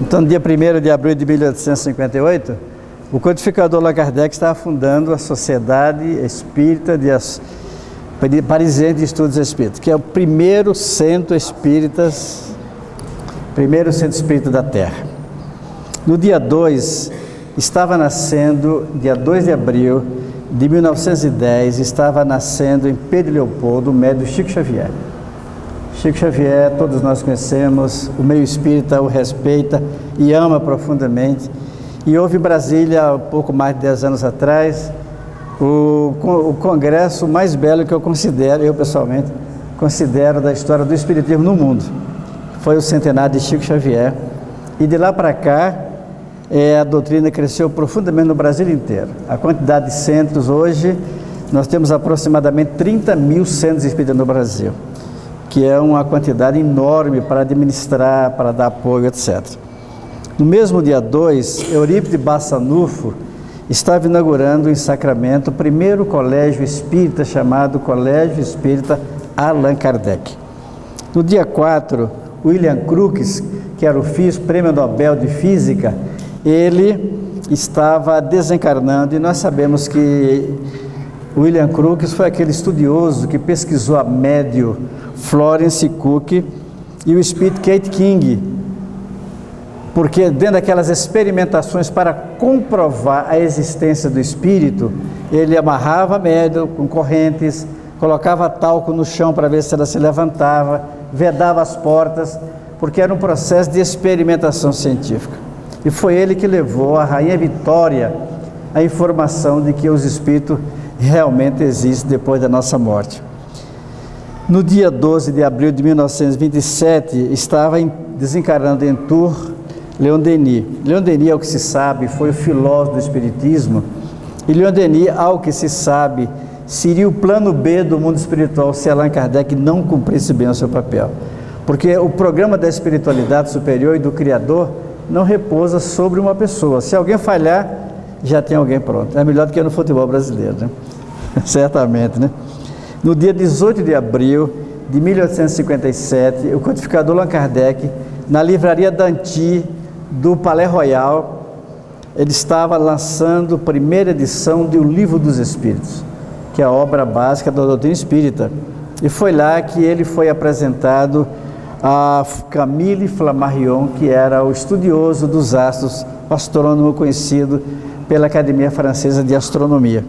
Então, no dia 1º de abril de 1858, o codificador Allan Kardec estava fundando a Sociedade Espírita Parisiense de Estudos Espíritas, que é o primeiro centro espírita da Terra. No dia 2, estava nascendo, dia 2 de abril de 1910, estava nascendo em Pedro Leopoldo o médium Chico Xavier. Chico Xavier, todos nós conhecemos, o meio espírita o respeita e ama profundamente. E houve em Brasília, há pouco mais de 10 anos atrás, o congresso mais belo que eu pessoalmente, considero da história do espiritismo no mundo. Foi o centenário de Chico Xavier. E de lá para cá, a doutrina cresceu profundamente no Brasil inteiro. A quantidade de centros hoje, nós temos aproximadamente 30 mil centros espíritas no Brasil, que é uma quantidade enorme para administrar, para dar apoio, etc. No mesmo dia 2, Eurípides Bassanufo estava inaugurando em Sacramento o primeiro colégio espírita chamado Colégio Espírita Allan Kardec. No dia 4, William Crookes, que era o Prêmio Nobel de Física, ele estava desencarnando, e nós sabemos que William Crookes foi aquele estudioso que pesquisou a médium Florence Cook e o espírito Kate King, porque dentro daquelas experimentações para comprovar a existência do espírito, ele amarrava a médium com correntes, colocava talco no chão para ver se ela se levantava, vedava as portas, porque era um processo de experimentação científica. E foi ele que levou a Rainha Vitória a informação de que os espíritos realmente existem depois da nossa morte. No dia 12 de abril de 1927, estava desencarnando em Tours Leon Denis. Leon Denis, ao que se sabe, foi o filósofo do espiritismo, e Leon Denis, ao que se sabe, seria o plano B do mundo espiritual se Allan Kardec não cumprisse bem o seu papel. Porque o programa da espiritualidade superior e do Criador não repousa sobre uma pessoa. Se alguém falhar, já tem alguém pronto. É melhor do que no futebol brasileiro, né? Certamente, né? No dia 18 de abril de 1857, o codificador Allan Kardec, na livraria Danty do Palais Royal, ele estava lançando a primeira edição do Livro dos Espíritos, que é a obra básica da doutrina espírita. E foi lá que ele foi apresentado a Camille Flammarion, que era o estudioso dos astros, o astrônomo conhecido pela Academia Francesa de Astronomia.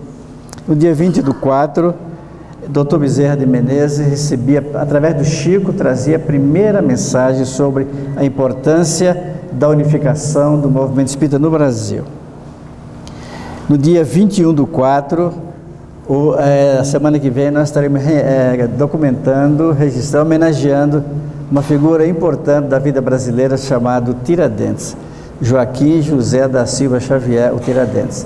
No dia 20/4, Dr. Bezerra de Menezes recebia, através do Chico, trazia a primeira mensagem sobre a importância da unificação do movimento espírita no Brasil. No dia 21/4, a semana que vem, nós estaremos documentando, registrando, homenageando uma figura importante da vida brasileira chamado Tiradentes, Joaquim José da Silva Xavier, o Tiradentes.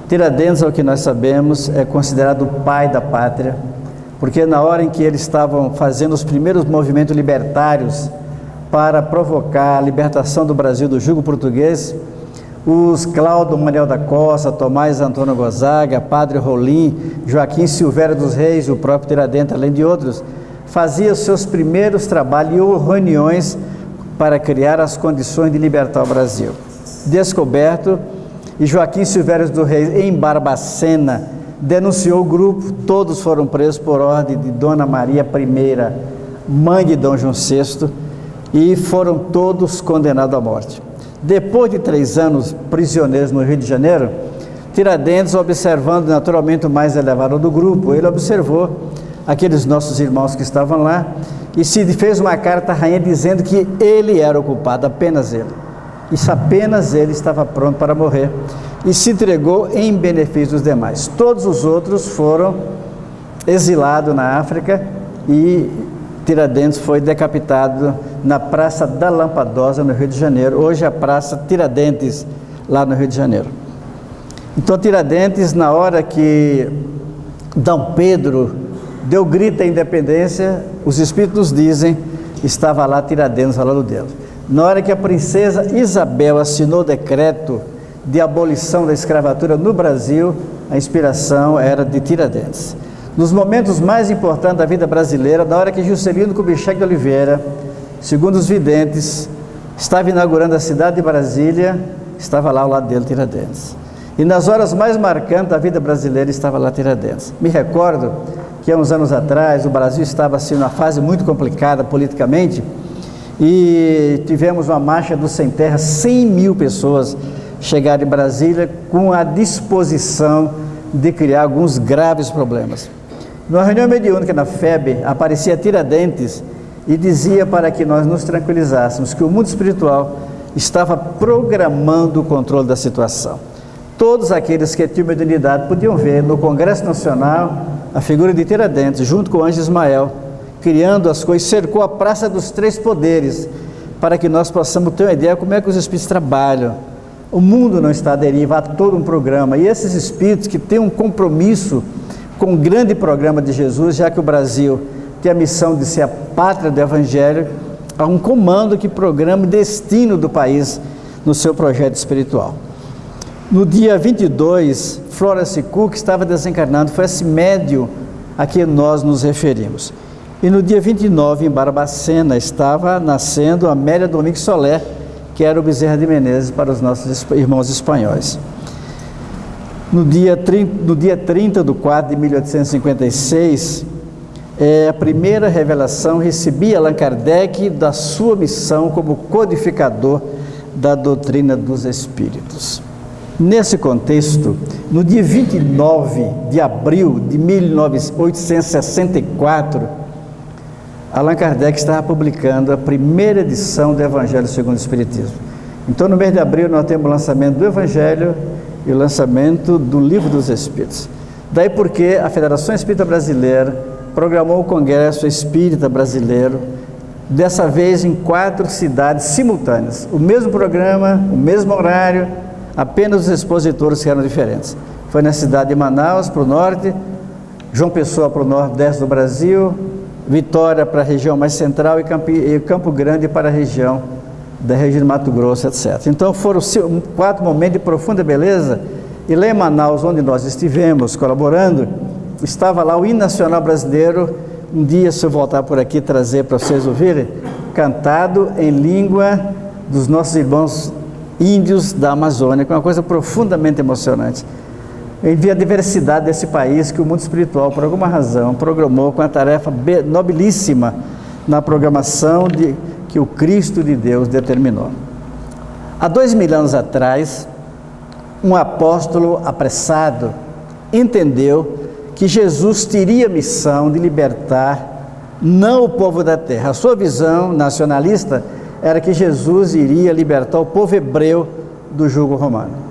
Tiradentes, ao que nós sabemos, é considerado o pai da pátria, porque na hora em que eles estavam fazendo os primeiros movimentos libertários para provocar a libertação do Brasil do jugo português, os Cláudio Manuel da Costa, Tomás Antônio Gonzaga, Padre Rolim, Joaquim Silvério dos Reis, o próprio Tiradentes, além de outros, faziam seus primeiros trabalhos e reuniões para criar as condições de libertar o Brasil. Descoberto, e Joaquim Silvério dos Reis, em Barbacena, denunciou o grupo, todos foram presos por ordem de Dona Maria I, mãe de Dom João VI, e foram todos condenados à morte. Depois de 3 anos prisioneiros no Rio de Janeiro, Tiradentes, observando naturalmente o mais elevado do grupo, ele observou aqueles nossos irmãos que estavam lá e se fez uma carta à rainha dizendo que ele era o culpado, apenas ele. Isso, apenas ele estava pronto para morrer e se entregou em benefício dos demais. Todos os outros foram exilados na África e Tiradentes foi decapitado na Praça da Lampadosa, no Rio de Janeiro. Hoje é a Praça Tiradentes, lá no Rio de Janeiro. Então Tiradentes, na hora que Dom Pedro deu grito à independência, os espíritos dizem, estava lá Tiradentes ao lado dele. Na hora que a princesa Isabel assinou o decreto de abolição da escravatura no Brasil, a inspiração era de Tiradentes. Nos momentos mais importantes da vida brasileira, na hora que Juscelino Kubitschek de Oliveira, segundo os videntes, Estava inaugurando a cidade de Brasília, estava lá ao lado dele Tiradentes. E nas horas mais marcantes da vida brasileira estava lá Tiradentes. Me recordo que há uns anos atrás o Brasil estava assim numa fase muito complicada politicamente e tivemos uma marcha do Sem Terra, 100 mil pessoas chegaram em Brasília com a disposição de criar alguns graves problemas. Numa reunião mediúnica na FEB, aparecia Tiradentes e dizia para que nós nos tranquilizássemos que o mundo espiritual estava programando o controle da situação. Todos aqueles que tinham mediunidade podiam ver no Congresso Nacional a figura de Tiradentes, junto com o Anjo Ismael, criando as coisas, cercou a Praça dos Três Poderes, para que nós possamos ter uma ideia como é que os espíritos trabalham. O mundo não está à deriva, há todo um programa, e esses espíritos que têm um compromisso com o grande programa de Jesus, já que o Brasil tem a missão de ser a pátria do Evangelho, há um comando que programa o destino do país no seu projeto espiritual. No dia 22, Florence Cook estava desencarnando, foi esse médium a que nós nos referimos. E no dia 29, em Barbacena, estava nascendo Amélia Domingues Soler, que era o Bezerra de Menezes para os nossos irmãos espanhóis. No dia 30 de 4 de 1856, a primeira revelação recebia Allan Kardec da sua missão como codificador da doutrina dos espíritos. Nesse contexto, no dia 29 de abril de 1864, Allan Kardec estava publicando a primeira edição do Evangelho segundo o Espiritismo. Então, no mês de abril, nós temos o lançamento do Evangelho e o lançamento do Livro dos Espíritos. Daí porque a Federação Espírita Brasileira programou o Congresso Espírita Brasileiro, dessa vez em 4 cidades simultâneas. O mesmo programa, o mesmo horário, apenas os expositores que eram diferentes. Foi na cidade de Manaus, para o norte, João Pessoa para o nordeste do Brasil, Vitória para a região mais central e Campo Grande para a região de Mato Grosso, etc. Então foram 4 momentos de profunda beleza, e lá em Manaus, onde nós estivemos colaborando, estava lá o hino nacional brasileiro. Um dia, se eu voltar por aqui, trazer para vocês ouvirem, cantado em língua dos nossos irmãos índios da Amazônia, que é uma coisa profundamente emocionante. Em via a diversidade desse país, que o mundo espiritual, por alguma razão, programou com a tarefa nobilíssima na programação que o Cristo de Deus determinou. Há 2000 anos atrás, um apóstolo apressado entendeu que Jesus teria a missão de libertar não o povo da terra. A sua visão nacionalista era que Jesus iria libertar o povo hebreu do jugo romano.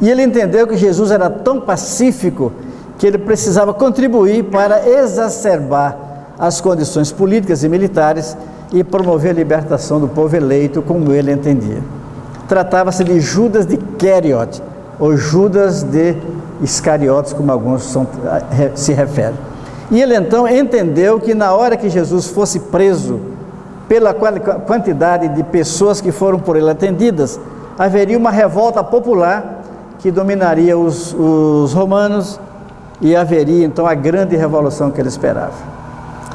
E ele entendeu que Jesus era tão pacífico que ele precisava contribuir para exacerbar as condições políticas e militares e promover a libertação do povo eleito, como ele entendia. Tratava-se de Judas de Queriote, ou Judas de Iscariotes, como alguns se referem. E ele então entendeu que na hora que Jesus fosse preso, pela quantidade de pessoas que foram por ele atendidas, haveria uma revolta popular que dominaria os romanos, e haveria então a grande revolução que ele esperava.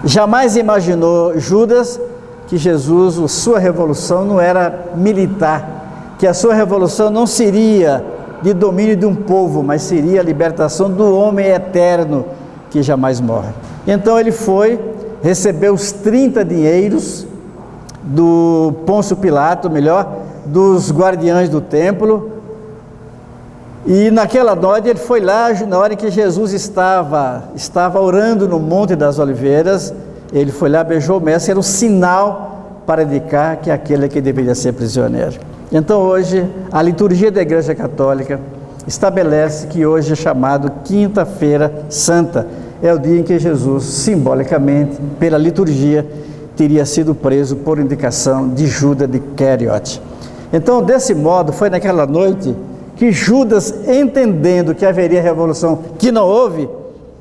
Jamais imaginou Judas que Jesus, a sua revolução não era militar, que a sua revolução não seria de domínio de um povo, mas seria a libertação do homem eterno que jamais morre. Então ele foi, recebeu os 30 dinheiros do Pôncio Pilato, dos guardiães do templo, e naquela noite ele foi lá, na hora que Jesus estava orando no Monte das Oliveiras, ele foi lá, beijou o mestre, era um sinal para indicar que aquele que deveria ser prisioneiro. Então hoje, a liturgia da Igreja Católica estabelece que hoje é chamado Quinta-feira Santa, é o dia em que Jesus, simbolicamente, pela liturgia, teria sido preso por indicação de Judas de Queriote. Então, desse modo, foi naquela noite que Judas, entendendo que haveria revolução, que não houve,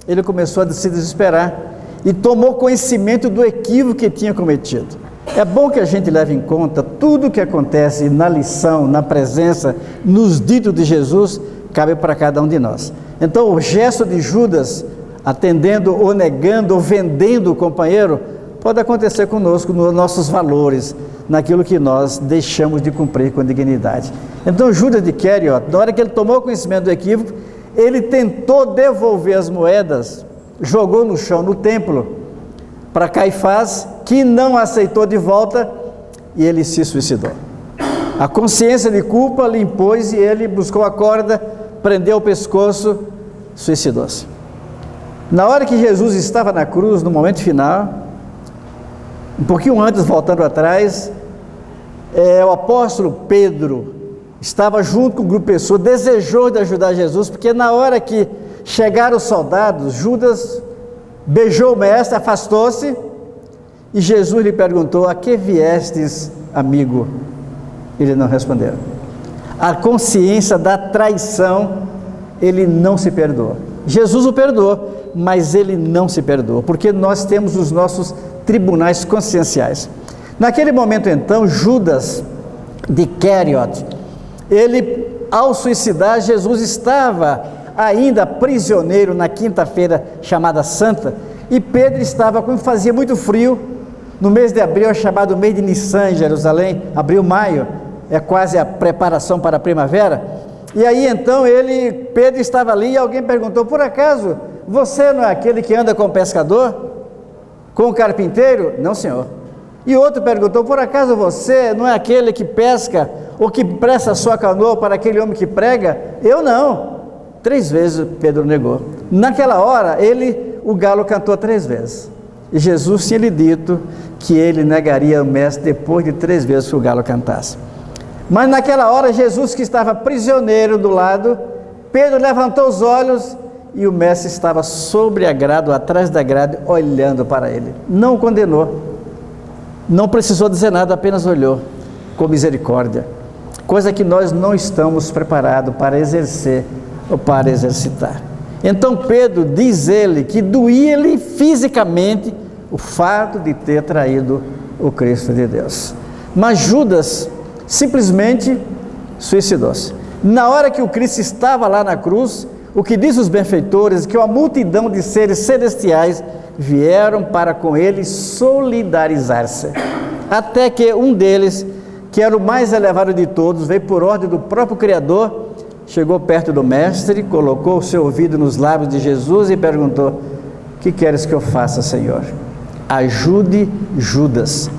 ele começou a se desesperar e tomou conhecimento do equívoco que tinha cometido. É bom que a gente leve em conta tudo o que acontece na lição, na presença, nos ditos de Jesus, cabe para cada um de nós. Então, o gesto de Judas, atendendo ou negando ou vendendo o companheiro, pode acontecer conosco nos nossos valores, naquilo que nós deixamos de cumprir com dignidade. Então Judas de Queriot, na hora que ele tomou conhecimento do equívoco, ele tentou devolver as moedas, jogou no chão, no templo, para Caifás, que não aceitou de volta, e ele se suicidou. A consciência de culpa lhe impôs e ele buscou a corda, prendeu o pescoço, suicidou-se. Na hora que Jesus estava na cruz, no momento final, um pouquinho antes, voltando atrás, o apóstolo Pedro estava junto com um grupo de pessoas, desejou de ajudar Jesus, porque na hora que chegaram os soldados, Judas beijou o mestre, afastou-se, e Jesus lhe perguntou: a que viestes, amigo? Ele não respondeu. A consciência da traição, ele não se perdoou. Jesus o perdoou, mas ele não se perdoou, porque nós temos os nossos tribunais conscienciais. Naquele momento então, Judas de Queriot, ele, ao suicidar, Jesus estava ainda prisioneiro na quinta-feira chamada Santa, e Pedro estava, como fazia muito frio, no mês de abril, é chamado mês de Nissan em Jerusalém, abril, maio, é quase a preparação para a primavera. E aí então Pedro estava ali e alguém perguntou: por acaso você não é aquele que anda com o pescador? Com o carpinteiro? Não, senhor. E outro perguntou: por acaso você não é aquele que pesca ou que presta a sua canoa para aquele homem que prega? Eu não. 3 vezes Pedro negou. Naquela hora o galo cantou 3 vezes, e Jesus tinha lhe dito que ele negaria o mestre depois de 3 vezes que o galo cantasse. Mas naquela hora, Jesus, que estava prisioneiro do lado, Pedro levantou os olhos e o mestre estava sobre a grade, atrás da grade, olhando para ele. Não o condenou, não precisou dizer nada, apenas olhou com misericórdia, coisa que nós não estamos preparados para exercer ou para exercitar. Então Pedro, diz ele, que doía-lhe fisicamente o fato de ter traído o Cristo de Deus. Mas Judas simplesmente suicidou-se. Na hora que o Cristo estava lá na cruz, o que diz os benfeitores, que uma multidão de seres celestiais vieram para com ele solidarizar-se, até que um deles, que era o mais elevado de todos, veio por ordem do próprio Criador, chegou perto do mestre, colocou o seu ouvido nos lábios de Jesus e perguntou: que queres que eu faça, Senhor? Ajude Judas.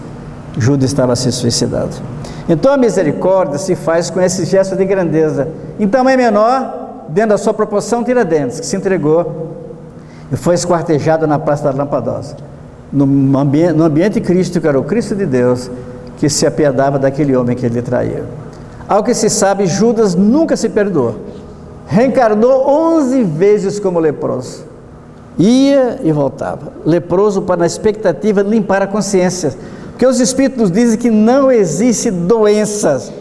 Judas estava se suicidando. Então a misericórdia se faz com esse gesto de grandeza, em tamanho menor, dentro da sua proporção, Tiradentes, que se entregou e foi esquartejado na Praça da Lampadosa, no ambiente crístico, era o Cristo de Deus, que se apiedava daquele homem que ele traiu. Ao que se sabe, Judas nunca se perdoou, reencarnou 11 vezes como leproso, ia e voltava, leproso para, na expectativa de limpar a consciência, porque os Espíritos nos dizem que não existe doenças,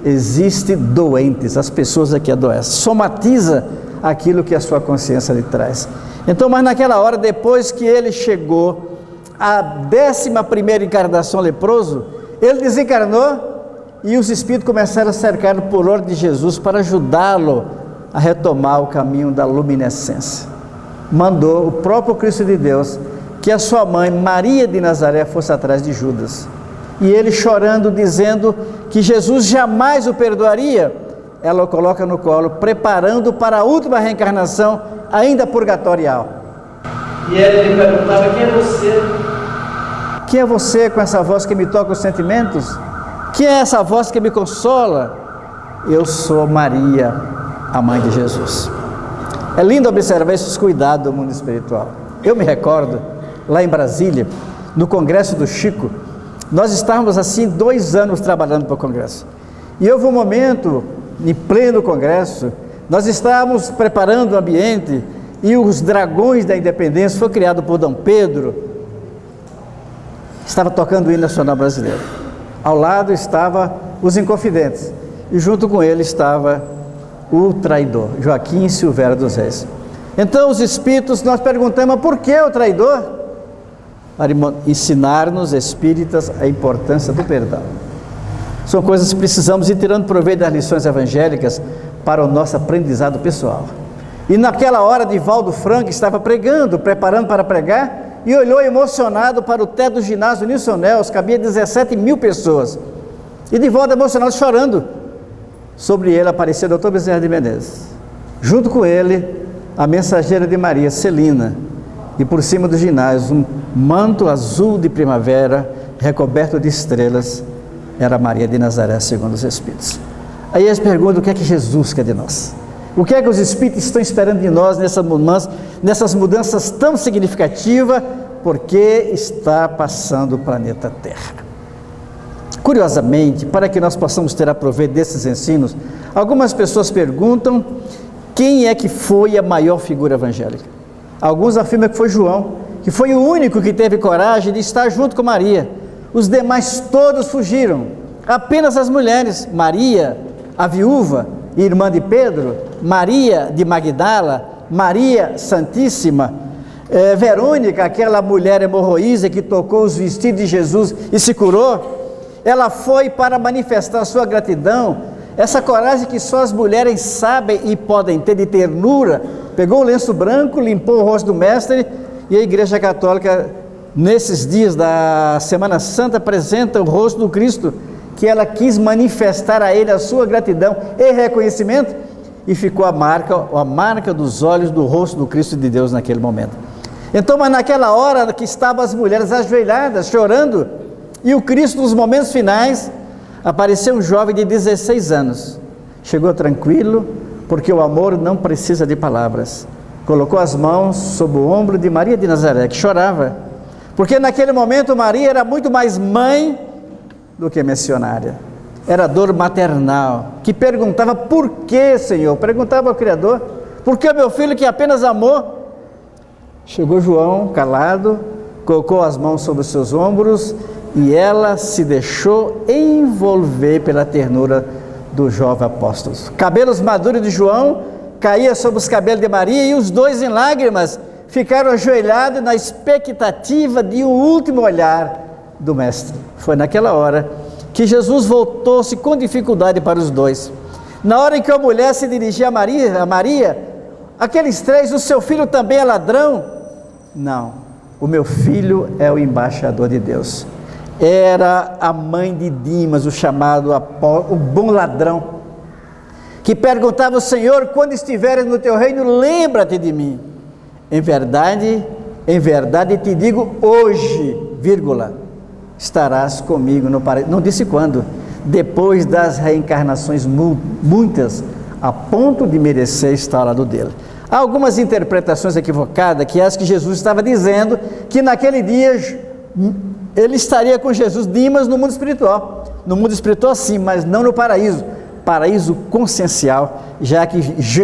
existe doentes, as pessoas aqui adoecem, somatiza aquilo que a sua consciência lhe traz. Então, mas naquela hora, depois que ele chegou à 11ª encarnação leproso, ele desencarnou e os Espíritos começaram a cercá-lo por ordem de Jesus para ajudá-lo a retomar o caminho da luminescência. Mandou o próprio Cristo de Deus que a sua mãe, Maria de Nazaré, fosse atrás de Judas. E ele, chorando, dizendo que Jesus jamais o perdoaria, ela o coloca no colo, preparando para a última reencarnação, ainda purgatorial. E ele lhe perguntava: quem é você? Quem é você com essa voz que me toca os sentimentos? Quem é essa voz que me consola? Eu sou Maria, a mãe de Jesus. É lindo observar esses cuidados do mundo espiritual. Eu me recordo, lá em Brasília, no Congresso do Chico, nós estávamos assim 2 anos trabalhando para o Congresso, e houve um momento, em pleno Congresso, nós estávamos preparando o ambiente, e os Dragões da Independência, foi criado por Dom Pedro, estava tocando o hino nacional brasileiro, ao lado estava os Inconfidentes, e junto com ele estava o traidor, Joaquim Silveira dos Reis. Então os Espíritos, nós perguntamos: por que o traidor? Para ensinar-nos, espíritas, a importância do perdão. São coisas que precisamos ir tirando proveito das lições evangélicas para o nosso aprendizado pessoal. E naquela hora, Divaldo Franco estava pregando, preparando para pregar, e olhou emocionado para o teto do ginásio Nilson Neves, cabia 17.000 pessoas. E de volta emocionado, chorando. Sobre ele apareceu o Dr. Bezerra de Menezes. Junto com ele, a mensageira de Maria, Celina. E por cima do ginásio, um manto azul de primavera, recoberto de estrelas, era Maria de Nazaré, segundo os Espíritos. Aí eles perguntam o que é que Jesus quer de nós. O que é que os Espíritos estão esperando de nós nessas mudanças tão significativas, porque está passando o planeta Terra. Curiosamente, para que nós possamos ter aproveito desses ensinos, algumas pessoas perguntam quem é que foi a maior figura evangélica. Alguns afirmam que foi João, que foi o único que teve coragem de estar junto com Maria. Os demais todos fugiram, apenas as mulheres, Maria, a viúva, irmã de Pedro, Maria de Magdala, Maria Santíssima, Verônica, aquela mulher hemorroísa que tocou os vestidos de Jesus e se curou. Ela foi para manifestar sua gratidão, essa coragem que só as mulheres sabem e podem ter, de ternura. Pegou o lenço branco, limpou o rosto do mestre, e a Igreja Católica, nesses dias da Semana Santa, apresenta o rosto do Cristo, que ela quis manifestar a ele a sua gratidão e reconhecimento, e ficou a marca dos olhos do rosto do Cristo de Deus naquele momento. Então, mas naquela hora que estavam as mulheres ajoelhadas, chorando, e o Cristo, nos momentos finais, apareceu um jovem de 16 anos, chegou tranquilo, porque o amor não precisa de palavras, colocou as mãos sobre o ombro de Maria de Nazaré, que chorava, porque naquele momento Maria era muito mais mãe do que missionária, era dor maternal, que perguntava: por que, Senhor? Perguntava ao Criador: por que o meu filho que apenas amou? Chegou João, calado, colocou as mãos sobre os seus ombros, e ela se deixou envolver pela ternura do jovem apóstolo. Cabelos maduros de João caíam sobre os cabelos de Maria, e os dois, em lágrimas, ficaram ajoelhados na expectativa de um último olhar do mestre. Foi naquela hora que Jesus voltou-se com dificuldade para os dois. Na hora em que a mulher se dirigia a Maria, aqueles três: o seu filho também é ladrão? Não, o meu filho é o embaixador de Deus. Era a mãe de Dimas, o chamado o bom ladrão, que perguntava ao Senhor: quando estiveres no teu reino, lembra-te de mim. Em verdade te digo, hoje, estarás comigo no paraíso. Não disse quando, depois das reencarnações muitas, a ponto de merecer estar ao lado dele. Há algumas interpretações equivocadas, que acho que Jesus estava dizendo que naquele dia ele estaria com Jesus, Dimas, no mundo espiritual. No mundo espiritual sim, mas não no paraíso. Paraíso consciencial, já que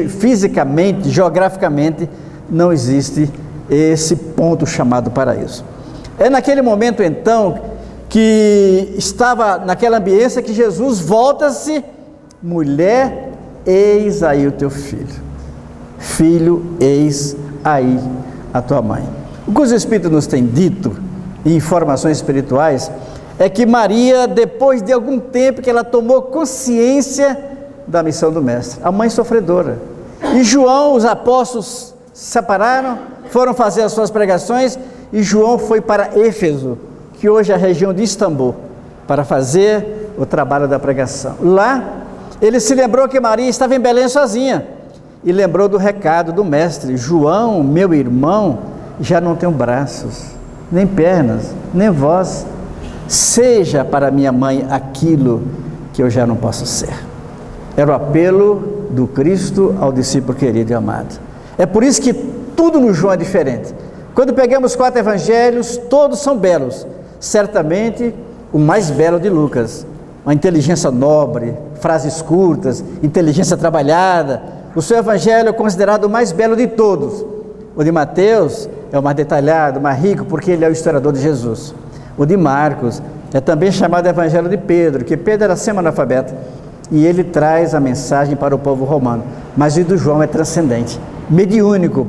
fisicamente, geograficamente, não existe esse ponto chamado paraíso. É naquele momento então, que estava naquela ambiência, que Jesus volta-se: mulher, eis aí o teu filho. Filho, eis aí a tua mãe. O que os Espíritos nos têm dito, em informações espirituais, é que Maria, depois de algum tempo que ela tomou consciência da missão do Mestre, a mãe sofredora, e João, os apóstolos se separaram, foram fazer as suas pregações, e João foi para Éfeso, que hoje é a região de Istambul, para fazer o trabalho da pregação. Lá, ele se lembrou que Maria estava em Belém sozinha, e lembrou do recado do Mestre: João, meu irmão, já não tem braços, nem pernas, nem voz. Seja para minha mãe aquilo que eu já não posso ser. Era o apelo do Cristo ao discípulo querido e amado. É por isso que tudo no João é diferente. Quando pegamos os 4 evangelhos, todos são belos. Certamente o mais belo de Lucas, uma inteligência nobre, frases curtas, inteligência trabalhada. O seu evangelho é considerado o mais belo de todos. O de Mateus é o mais detalhado, mais rico, porque ele é o historiador de Jesus. O de Marcos é também chamado Evangelho de Pedro, que Pedro era semi-analfabeto, e ele traz a mensagem para o povo romano. Mas o do João é transcendente, mediúnico.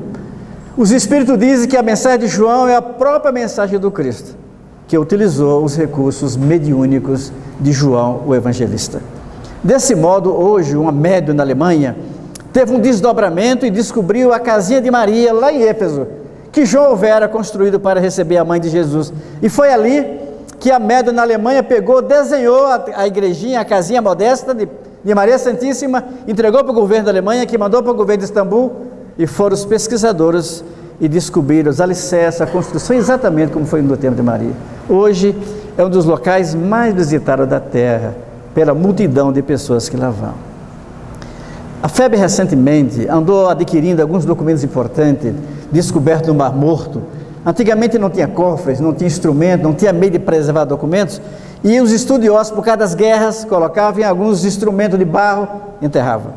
Os Espíritos dizem que a mensagem de João é a própria mensagem do Cristo, que utilizou os recursos mediúnicos de João, o evangelista. Desse modo, hoje, uma médium na Alemanha teve um desdobramento e descobriu a casinha de Maria, lá em Éfeso, que João houvera construído para receber a mãe de Jesus. E foi ali que a Médio na Alemanha pegou, desenhou a igrejinha, a casinha modesta de Maria Santíssima, entregou para o governo da Alemanha, que mandou para o governo de Istambul, e foram os pesquisadores e descobriram os alicerces, a construção exatamente como foi no tempo de Maria. Hoje é um dos locais mais visitados da terra, pela multidão de pessoas que lá vão. A FEB recentemente andou adquirindo alguns documentos importantes, descobertos no Mar Morto. Antigamente não tinha cofres, não tinha instrumento, não tinha meio de preservar documentos, e os estudiosos, por causa das guerras, colocavam em alguns instrumentos de barro, enterravam.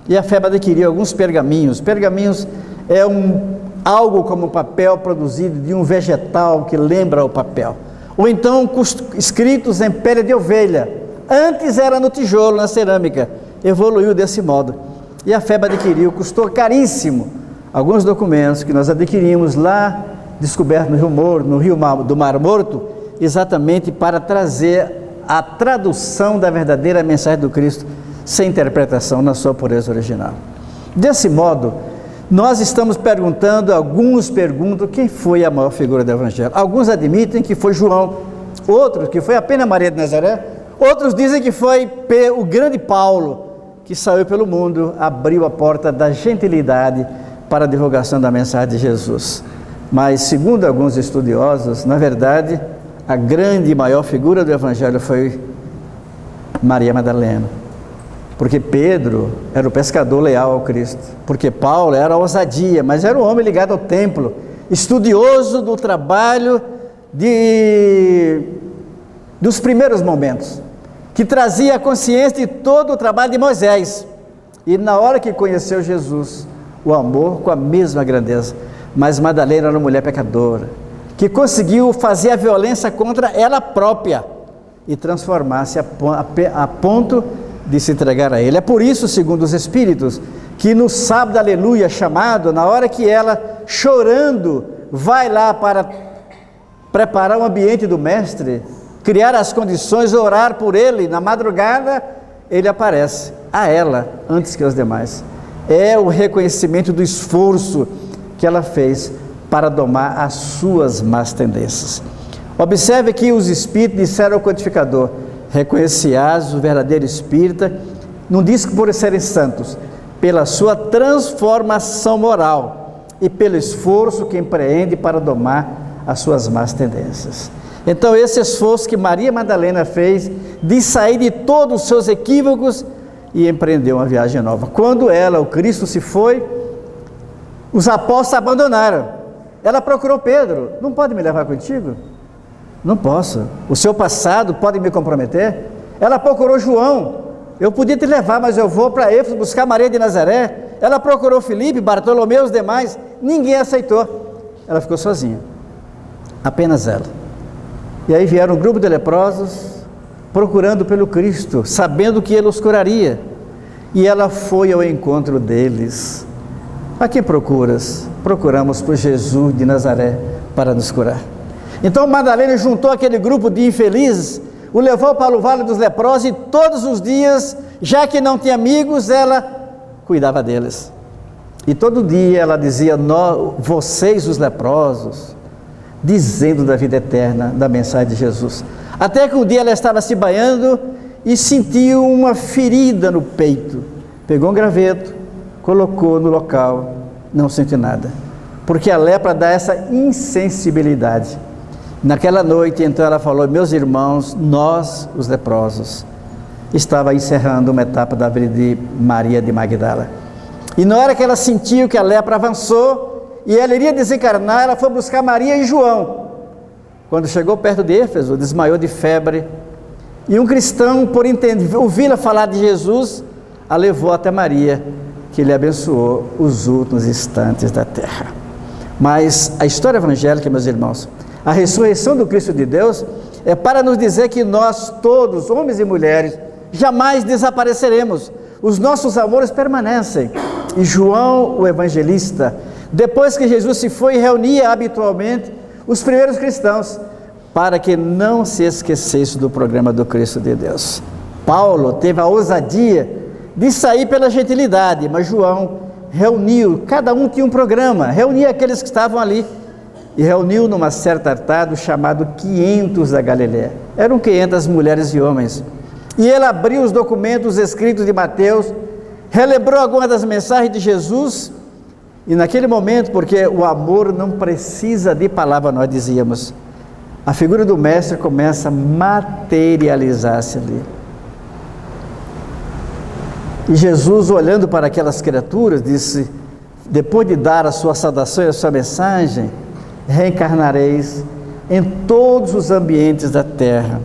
E a FEB adquiriu alguns pergaminhos. Pergaminhos é algo como papel produzido de um vegetal que lembra o papel. Ou então escritos em pele de ovelha. Antes era no tijolo, na cerâmica. Evoluiu desse modo. E a FEB adquiriu, custou caríssimo, alguns documentos que nós adquirimos lá, descobertos no rio do Mar Morto, exatamente para trazer a tradução da verdadeira mensagem do Cristo, sem interpretação na sua pureza original. Desse modo, nós estamos perguntando, alguns perguntam quem foi a maior figura do Evangelho. Alguns admitem que foi João, outros que foi apenas Maria de Nazaré, outros dizem que foi o grande Paulo, que saiu pelo mundo, abriu a porta da gentilidade para a divulgação da mensagem de Jesus. Mas, segundo alguns estudiosos, na verdade, a grande e maior figura do Evangelho foi Maria Madalena. Porque Pedro era o pescador leal ao Cristo. Porque Paulo era a ousadia, mas era um homem ligado ao templo, estudioso do trabalho dos primeiros momentos, que trazia a consciência de todo o trabalho de Moisés. E na hora que conheceu Jesus, o amor com a mesma grandeza. Mas Madalena era uma mulher pecadora, que conseguiu fazer a violência contra ela própria e transformar-se a ponto de se entregar a ele. É por isso, segundo os Espíritos, que no sábado, aleluia, chamado, na hora que ela, chorando, vai lá para preparar o ambiente do Mestre, criar as condições, orar por ele, na madrugada, ele aparece a ela, antes que os demais. É o reconhecimento do esforço que ela fez para domar as suas más tendências. Observe que os Espíritos disseram ao codificador: reconheceás o verdadeiro espírita, não diz que por serem santos, pela sua transformação moral e pelo esforço que empreende para domar as suas más tendências. Então esse esforço que Maria Madalena fez de sair de todos os seus equívocos e empreender uma viagem nova. Quando o Cristo se foi, os apóstolos abandonaram. Ela procurou Pedro: não pode me levar contigo? Não posso, o seu passado pode me comprometer. Ela procurou João: eu podia te levar, mas eu vou para Éfeso buscar Maria de Nazaré. Ela procurou Filipe, Bartolomeu, os demais, ninguém aceitou. Ela ficou sozinha, apenas ela. E aí vieram um grupo de leprosos procurando pelo Cristo, sabendo que ele os curaria, e ela foi ao encontro deles. A quem procuras? Procuramos por Jesus de Nazaré para nos curar. Então Madalena juntou aquele grupo de infelizes, o levou para o Vale dos Leprosos, e todos os dias, já que não tinha amigos, ela cuidava deles. E todo dia ela dizia: vocês os leprosos, dizendo da vida eterna, da mensagem de Jesus. Até que um dia ela estava se banhando e sentiu uma ferida no peito. Pegou um graveto, colocou no local, não sentiu nada, porque a lepra dá essa insensibilidade. Naquela noite, então, ela falou: meus irmãos, nós, os leprosos, estava encerrando uma etapa da vida de Maria de Magdala. E na hora que ela sentiu que a lepra avançou e ela iria desencarnar, ela foi buscar Maria e João. Quando chegou perto de Éfeso, desmaiou de febre, e um cristão, por ouvi-la falar de Jesus, a levou até Maria, que lhe abençoou os últimos instantes da terra. Mas a história evangélica, meus irmãos, a ressurreição do Cristo de Deus é para nos dizer que nós todos, homens e mulheres, jamais desapareceremos. Os nossos amores permanecem. E João, o evangelista, depois que Jesus se foi, reunia habitualmente os primeiros cristãos, para que não se esquecesse do programa do Cristo de Deus. Paulo teve a ousadia de sair pela gentilidade, mas João reuniu, cada um tinha um programa, reunia aqueles que estavam ali e reuniu numa certa tarde o chamado 500 da Galiléia. Eram 500 mulheres e homens. E ele abriu os documentos escritos de Mateus, relembrou algumas das mensagens de Jesus, e naquele momento, porque o amor não precisa de palavra, nós dizíamos, a figura do mestre começa a materializar-se ali. E Jesus, olhando para aquelas criaturas, disse, depois de dar a sua saudação e a sua mensagem, reencarnareis em todos os ambientes da terra,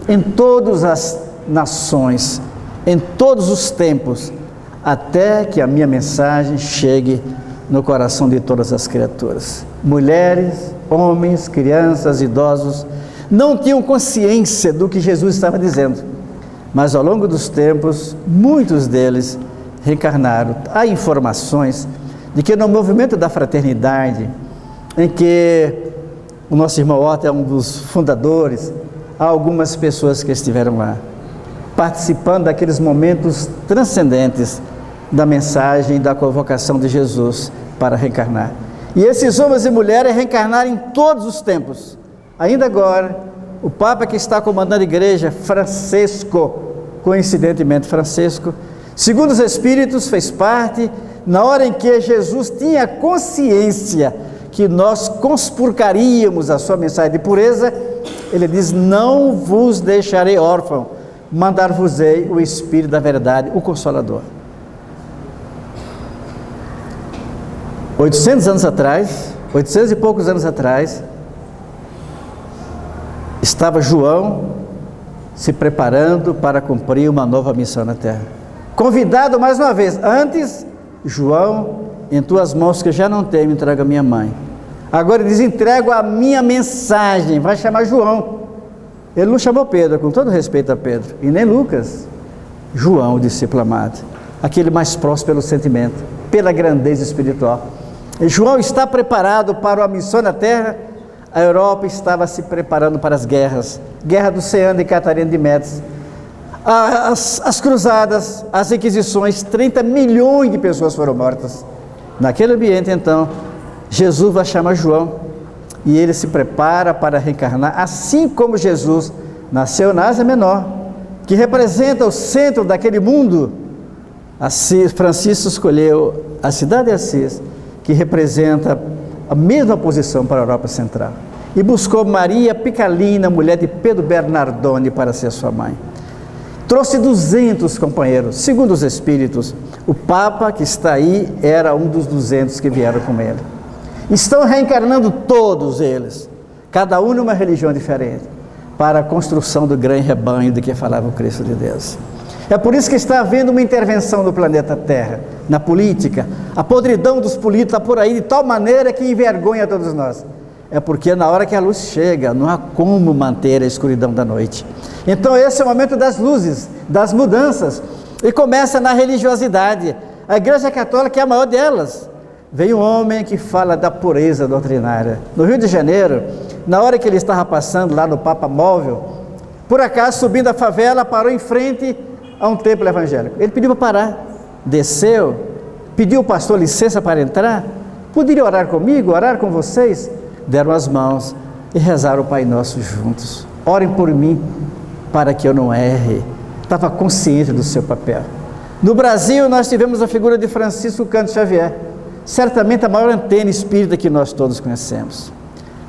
em todas as nações, em todos os tempos, até que a minha mensagem chegue no coração de todas as criaturas. Mulheres, homens, crianças, idosos, não tinham consciência do que Jesus estava dizendo, mas ao longo dos tempos, muitos deles reencarnaram. Há informações de que no movimento da fraternidade, em que o nosso irmão Otto é um dos fundadores, há algumas pessoas que estiveram lá, participando daqueles momentos transcendentes da mensagem da convocação de Jesus para reencarnar. E esses homens e mulheres reencarnaram em todos os tempos. Ainda agora, o Papa que está comandando a igreja, Francisco, coincidentemente Francisco, segundo os Espíritos, fez parte na hora em que Jesus tinha consciência que nós conspurcaríamos a sua mensagem de pureza. Ele diz, não vos deixarei órfão, mandar-vos-ei o Espírito da verdade, o Consolador. 800 anos atrás, 800 e poucos anos atrás, estava João se preparando para cumprir uma nova missão na terra. Convidado mais uma vez, antes, João, em tuas mãos que eu já não tenho, entrego a minha mãe. Agora ele diz, entrego a minha mensagem, vai chamar João. Ele não chamou Pedro, com todo respeito a Pedro, e nem Lucas. João, o discípulo amado, aquele mais próximo pelo sentimento, pela grandeza espiritual. E João está preparado para uma missão na terra. A Europa estava se preparando para as guerras, guerra do 100 anos de Catarina de Médici, as cruzadas, as inquisições, 30 milhões de pessoas foram mortas. Naquele ambiente, então, Jesus vai chamar João, e ele se prepara para reencarnar, assim como Jesus nasceu na Ásia Menor, que representa o centro daquele mundo. Assis, Francisco escolheu a cidade de Assis, que representa a mesma posição para a Europa Central, e buscou Maria Picalina, mulher de Pedro Bernardone, para ser sua mãe. Trouxe 200 companheiros, segundo os Espíritos. O Papa que está aí era um dos 200 que vieram com ele. Estão reencarnando todos eles, cada um numa religião diferente, para a construção do grande rebanho de que falava o Cristo de Deus. É por isso que está havendo uma intervenção no planeta Terra, na política. A podridão dos políticos está por aí de tal maneira que envergonha todos nós. É porque na hora que a luz chega, não há como manter a escuridão da noite. Então esse é o momento das luzes, das mudanças, e começa na religiosidade. A Igreja Católica é a maior delas. Veio um homem que fala da pureza doutrinária. No Rio de Janeiro, na hora que ele estava passando lá no Papa Móvel, por acaso, subindo a favela, parou em frente a um templo evangélico. Ele pediu para parar, desceu, pediu ao pastor licença para entrar. Poderia orar comigo, orar com vocês? Deram as mãos e rezaram o Pai Nosso juntos. Orem por mim, para que eu não erre. Estava consciente do seu papel. No Brasil, nós tivemos a figura de Francisco Cândido Xavier, certamente a maior antena espírita que nós todos conhecemos.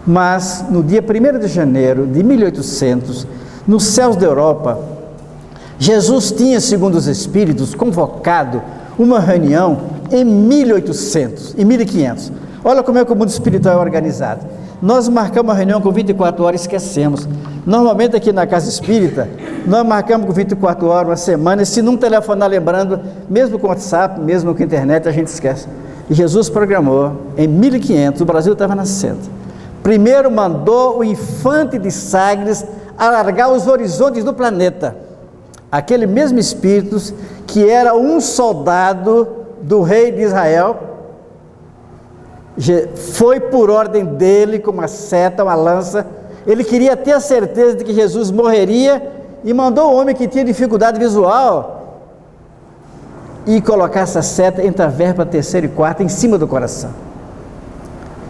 Mas, no dia 1º de janeiro de 1800, nos céus da Europa, Jesus tinha, segundo os Espíritos, convocado uma reunião em 1800, em 1500. Olha como é que o mundo espiritual é organizado. Nós marcamos uma reunião com 24 horas e esquecemos. Normalmente aqui na Casa Espírita, nós marcamos com 24 horas, uma semana, e se não telefonar lembrando, mesmo com WhatsApp, mesmo com internet, a gente esquece. E Jesus programou, em 1500, o Brasil estava nascendo. Primeiro mandou o infante de Sagres alargar os horizontes do planeta. Aquele mesmo Espírito que era um soldado do rei de Israel, foi por ordem dele com uma seta, uma lança. Ele queria ter a certeza de que Jesus morreria e mandou o homem que tinha dificuldade visual e colocar essa seta entre a vértebra terceira e quarta em cima do coração.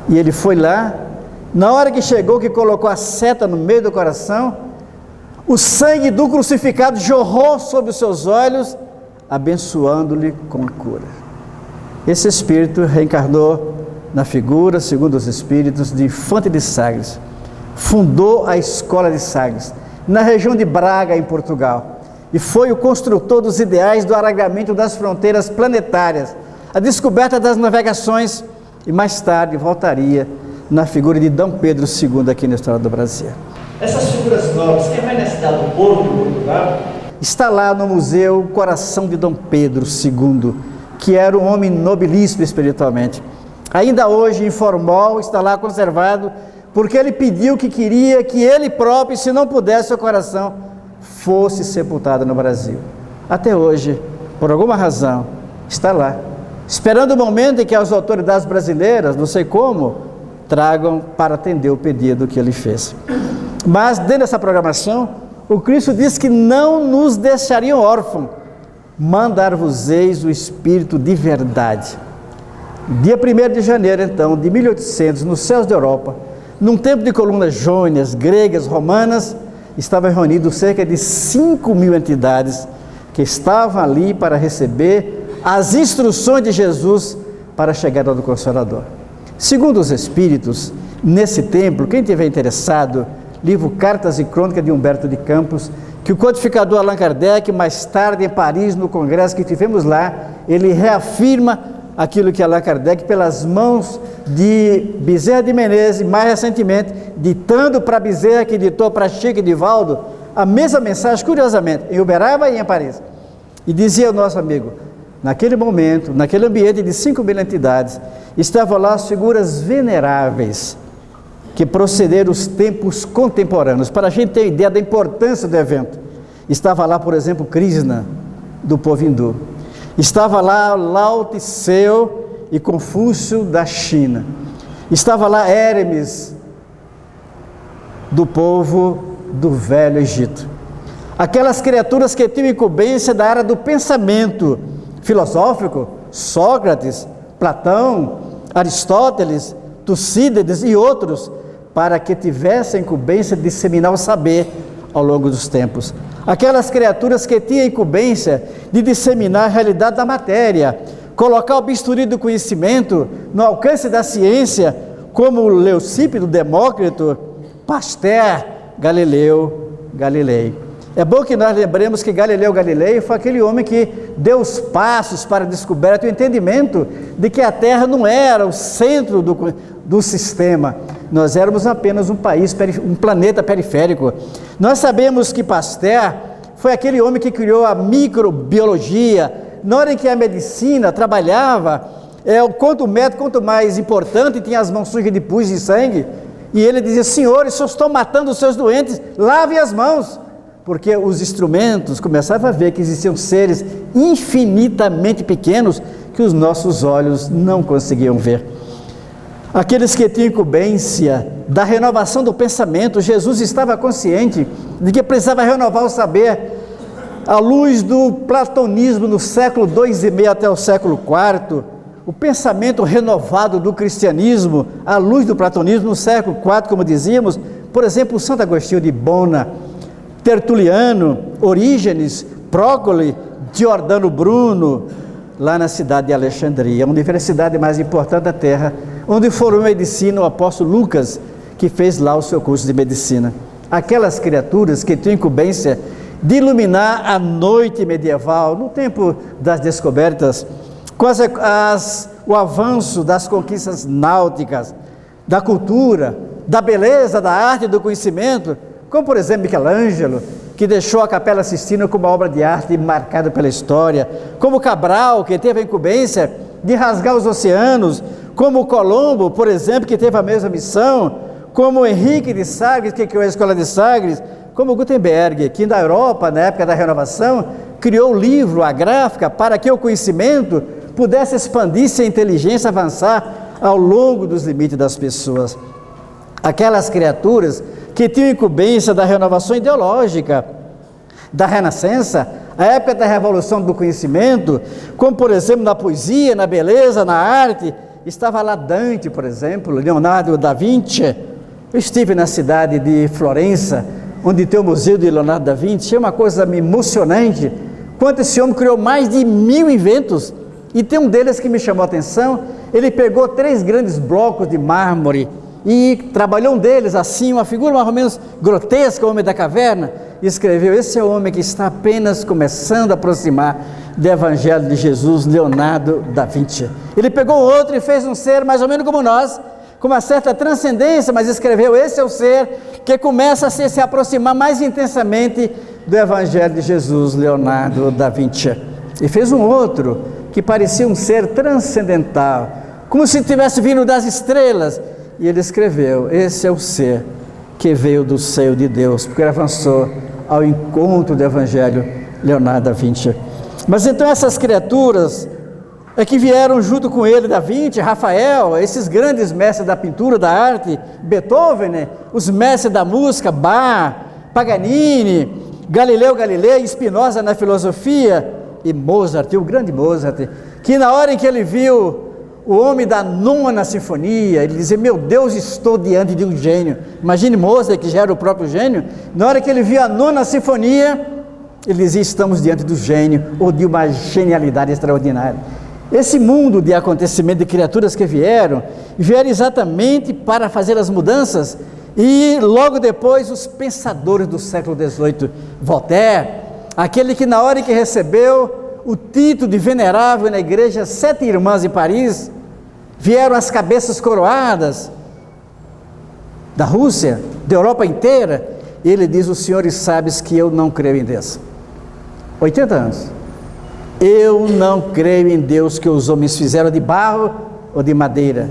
E ele foi lá Na hora que chegou, que colocou a seta no meio do coração, o sangue do crucificado jorrou sobre os seus olhos, abençoando-lhe com a cura. Esse espírito reencarnou na figura, segundo os espíritos, de Infante de Sagres. Fundou a Escola de Sagres, na região de Braga, em Portugal, e foi o construtor dos ideais do alargamento das fronteiras planetárias, a descoberta das navegações, e mais tarde voltaria na figura de D. Pedro II aqui na história do Brasil. Essas figuras novas, quem vai na cidade do Porto, em Portugal, está lá no Museu Coração de D. Pedro II, que era um homem nobilíssimo espiritualmente. Ainda hoje, em Formol, está lá conservado, porque ele pediu que queria que ele próprio, se não pudesse, seu coração fosse sepultado no Brasil. Até hoje, por alguma razão, está lá, esperando o momento em que as autoridades brasileiras, não sei como, tragam para atender o pedido que ele fez. Mas, dentro dessa programação, o Cristo diz que não nos deixariam órfãos, mandar-vos-eis o Espírito de verdade. Dia 1º de janeiro, então, de 1800, nos céus da Europa, num tempo de colunas jônias, gregas, romanas, estavam reunidos cerca de 5.000 entidades que estavam ali para receber as instruções de Jesus para a chegada do Consolador. Segundo os Espíritos, nesse templo, quem estiver interessado, livro Cartas e Crônicas de Humberto de Campos, que o codificador Allan Kardec, mais tarde em Paris, no congresso que tivemos lá, ele reafirma aquilo que Allan Kardec, pelas mãos de Bezerra de Menezes, mais recentemente, ditando para Bezerra, que ditou para Chico e Divaldo, a mesma mensagem, curiosamente, em Uberaba e em Paris. E dizia o nosso amigo, naquele momento, naquele ambiente de 5.000 entidades, estavam lá as figuras veneráveis, que procederam os tempos contemporâneos, para a gente ter ideia da importância do evento. Estava lá, por exemplo, Krishna, do povo hindu. Estava lá Lao Tse e Confúcio, da China. Estava lá Hermes, do povo do Velho Egito. Aquelas criaturas que tinham incumbência da área do pensamento filosófico, Sócrates, Platão, Aristóteles, Tucídides e outros, para que tivessem incumbência de disseminar o saber ao longo dos tempos. Aquelas criaturas que tinham incumbência de disseminar a realidade da matéria, colocar o bisturi do conhecimento no alcance da ciência, como Leucípido, Demócrito, Pasteur, Galileu Galilei. É bom que nós lembremos que Galileu Galilei foi aquele homem que deu os passos para a descoberta e o entendimento de que a Terra não era o centro do sistema. Nós éramos apenas um país, um planeta periférico. Nós sabemos que Pasteur foi aquele homem que criou a microbiologia. Na hora em que a medicina trabalhava, quanto médico, quanto mais importante, tinha as mãos sujas de pus e sangue, e ele dizia, senhores, se eu estou matando os seus doentes, lavem as mãos, porque os instrumentos começavam a ver que existiam seres infinitamente pequenos que os nossos olhos não conseguiam ver. Aqueles que tinham incumbência da renovação do pensamento, Jesus estava consciente de que precisava renovar o saber, à luz do platonismo no século II e meio até o século IV, o pensamento renovado do cristianismo, à luz do platonismo no século IV, como dizíamos, por exemplo, Santo Agostinho de Bona, Tertuliano, Orígenes, Prócole, Giordano Bruno, lá na cidade de Alexandria, a universidade mais importante da terra, onde formou medicina o apóstolo Lucas, que fez lá o seu curso de medicina. Aquelas criaturas que tinham incumbência de iluminar a noite medieval, no tempo das descobertas, com o avanço das conquistas náuticas, da cultura, da beleza, da arte e do conhecimento, como por exemplo Michelangelo, que deixou a Capela Sistina como uma obra de arte marcada pela história, como Cabral, que teve a incumbência de rasgar os oceanos, como Colombo, por exemplo, que teve a mesma missão, como Henrique de Sagres, que criou a Escola de Sagres, como Gutenberg, que na Europa, na época da Renovação, criou o livro, a gráfica, para que o conhecimento pudesse expandir-se, a inteligência avançar ao longo dos limites das pessoas. Aquelas criaturas que tinham incumbência da renovação ideológica, da Renascença, a época da Revolução do Conhecimento, como por exemplo na poesia, na beleza, na arte, estava lá Dante, por exemplo, Leonardo da Vinci, Eu estive na cidade de Florença, onde tem o Museu de Leonardo da Vinci. É uma coisa emocionante, quanto esse homem criou mais de 1000 inventos, e tem um deles que me chamou a atenção. Ele pegou 3 grandes blocos de mármore e trabalhou um deles assim, uma figura mais ou menos grotesca, o homem da caverna, e escreveu: esse é o homem que está apenas começando a aproximar do Evangelho de Jesus, Leonardo da Vinci. Ele pegou outro e fez um ser mais ou menos como nós, com uma certa transcendência, mas escreveu: esse é o ser que começa a se aproximar mais intensamente do Evangelho de Jesus, Leonardo da Vinci. E fez um outro que parecia um ser transcendental, como se tivesse vindo das estrelas, e ele escreveu: esse é o ser que veio do seio de Deus, porque ele avançou ao encontro do Evangelho, Leonardo da Vinci. Mas então essas criaturas é que vieram junto com ele, Da Vinci, Rafael, esses grandes mestres da pintura, da arte, Beethoven, né? Os mestres da música, Bach, Paganini, Galileu Galilei, Spinoza na filosofia, e Mozart, o grande Mozart, que na hora em que ele viu o homem da 9ª sinfonia, ele dizia: meu Deus, estou diante de um gênio. Imagine Mozart, que já era o próprio gênio. Na hora que ele viu a 9ª sinfonia, ele dizia: estamos diante do gênio, ou de uma genialidade extraordinária. Esse mundo de acontecimentos, de criaturas que vieram exatamente para fazer as mudanças. E logo depois os pensadores do século XVIII, Voltaire, aquele que na hora que recebeu o título de venerável na igreja Sete Irmãs em Paris, vieram as cabeças coroadas da Rússia, da Europa inteira, e ele diz: os senhores sabem que eu não creio em Deus. 80 anos. Eu não creio em Deus que os homens fizeram de barro ou de madeira,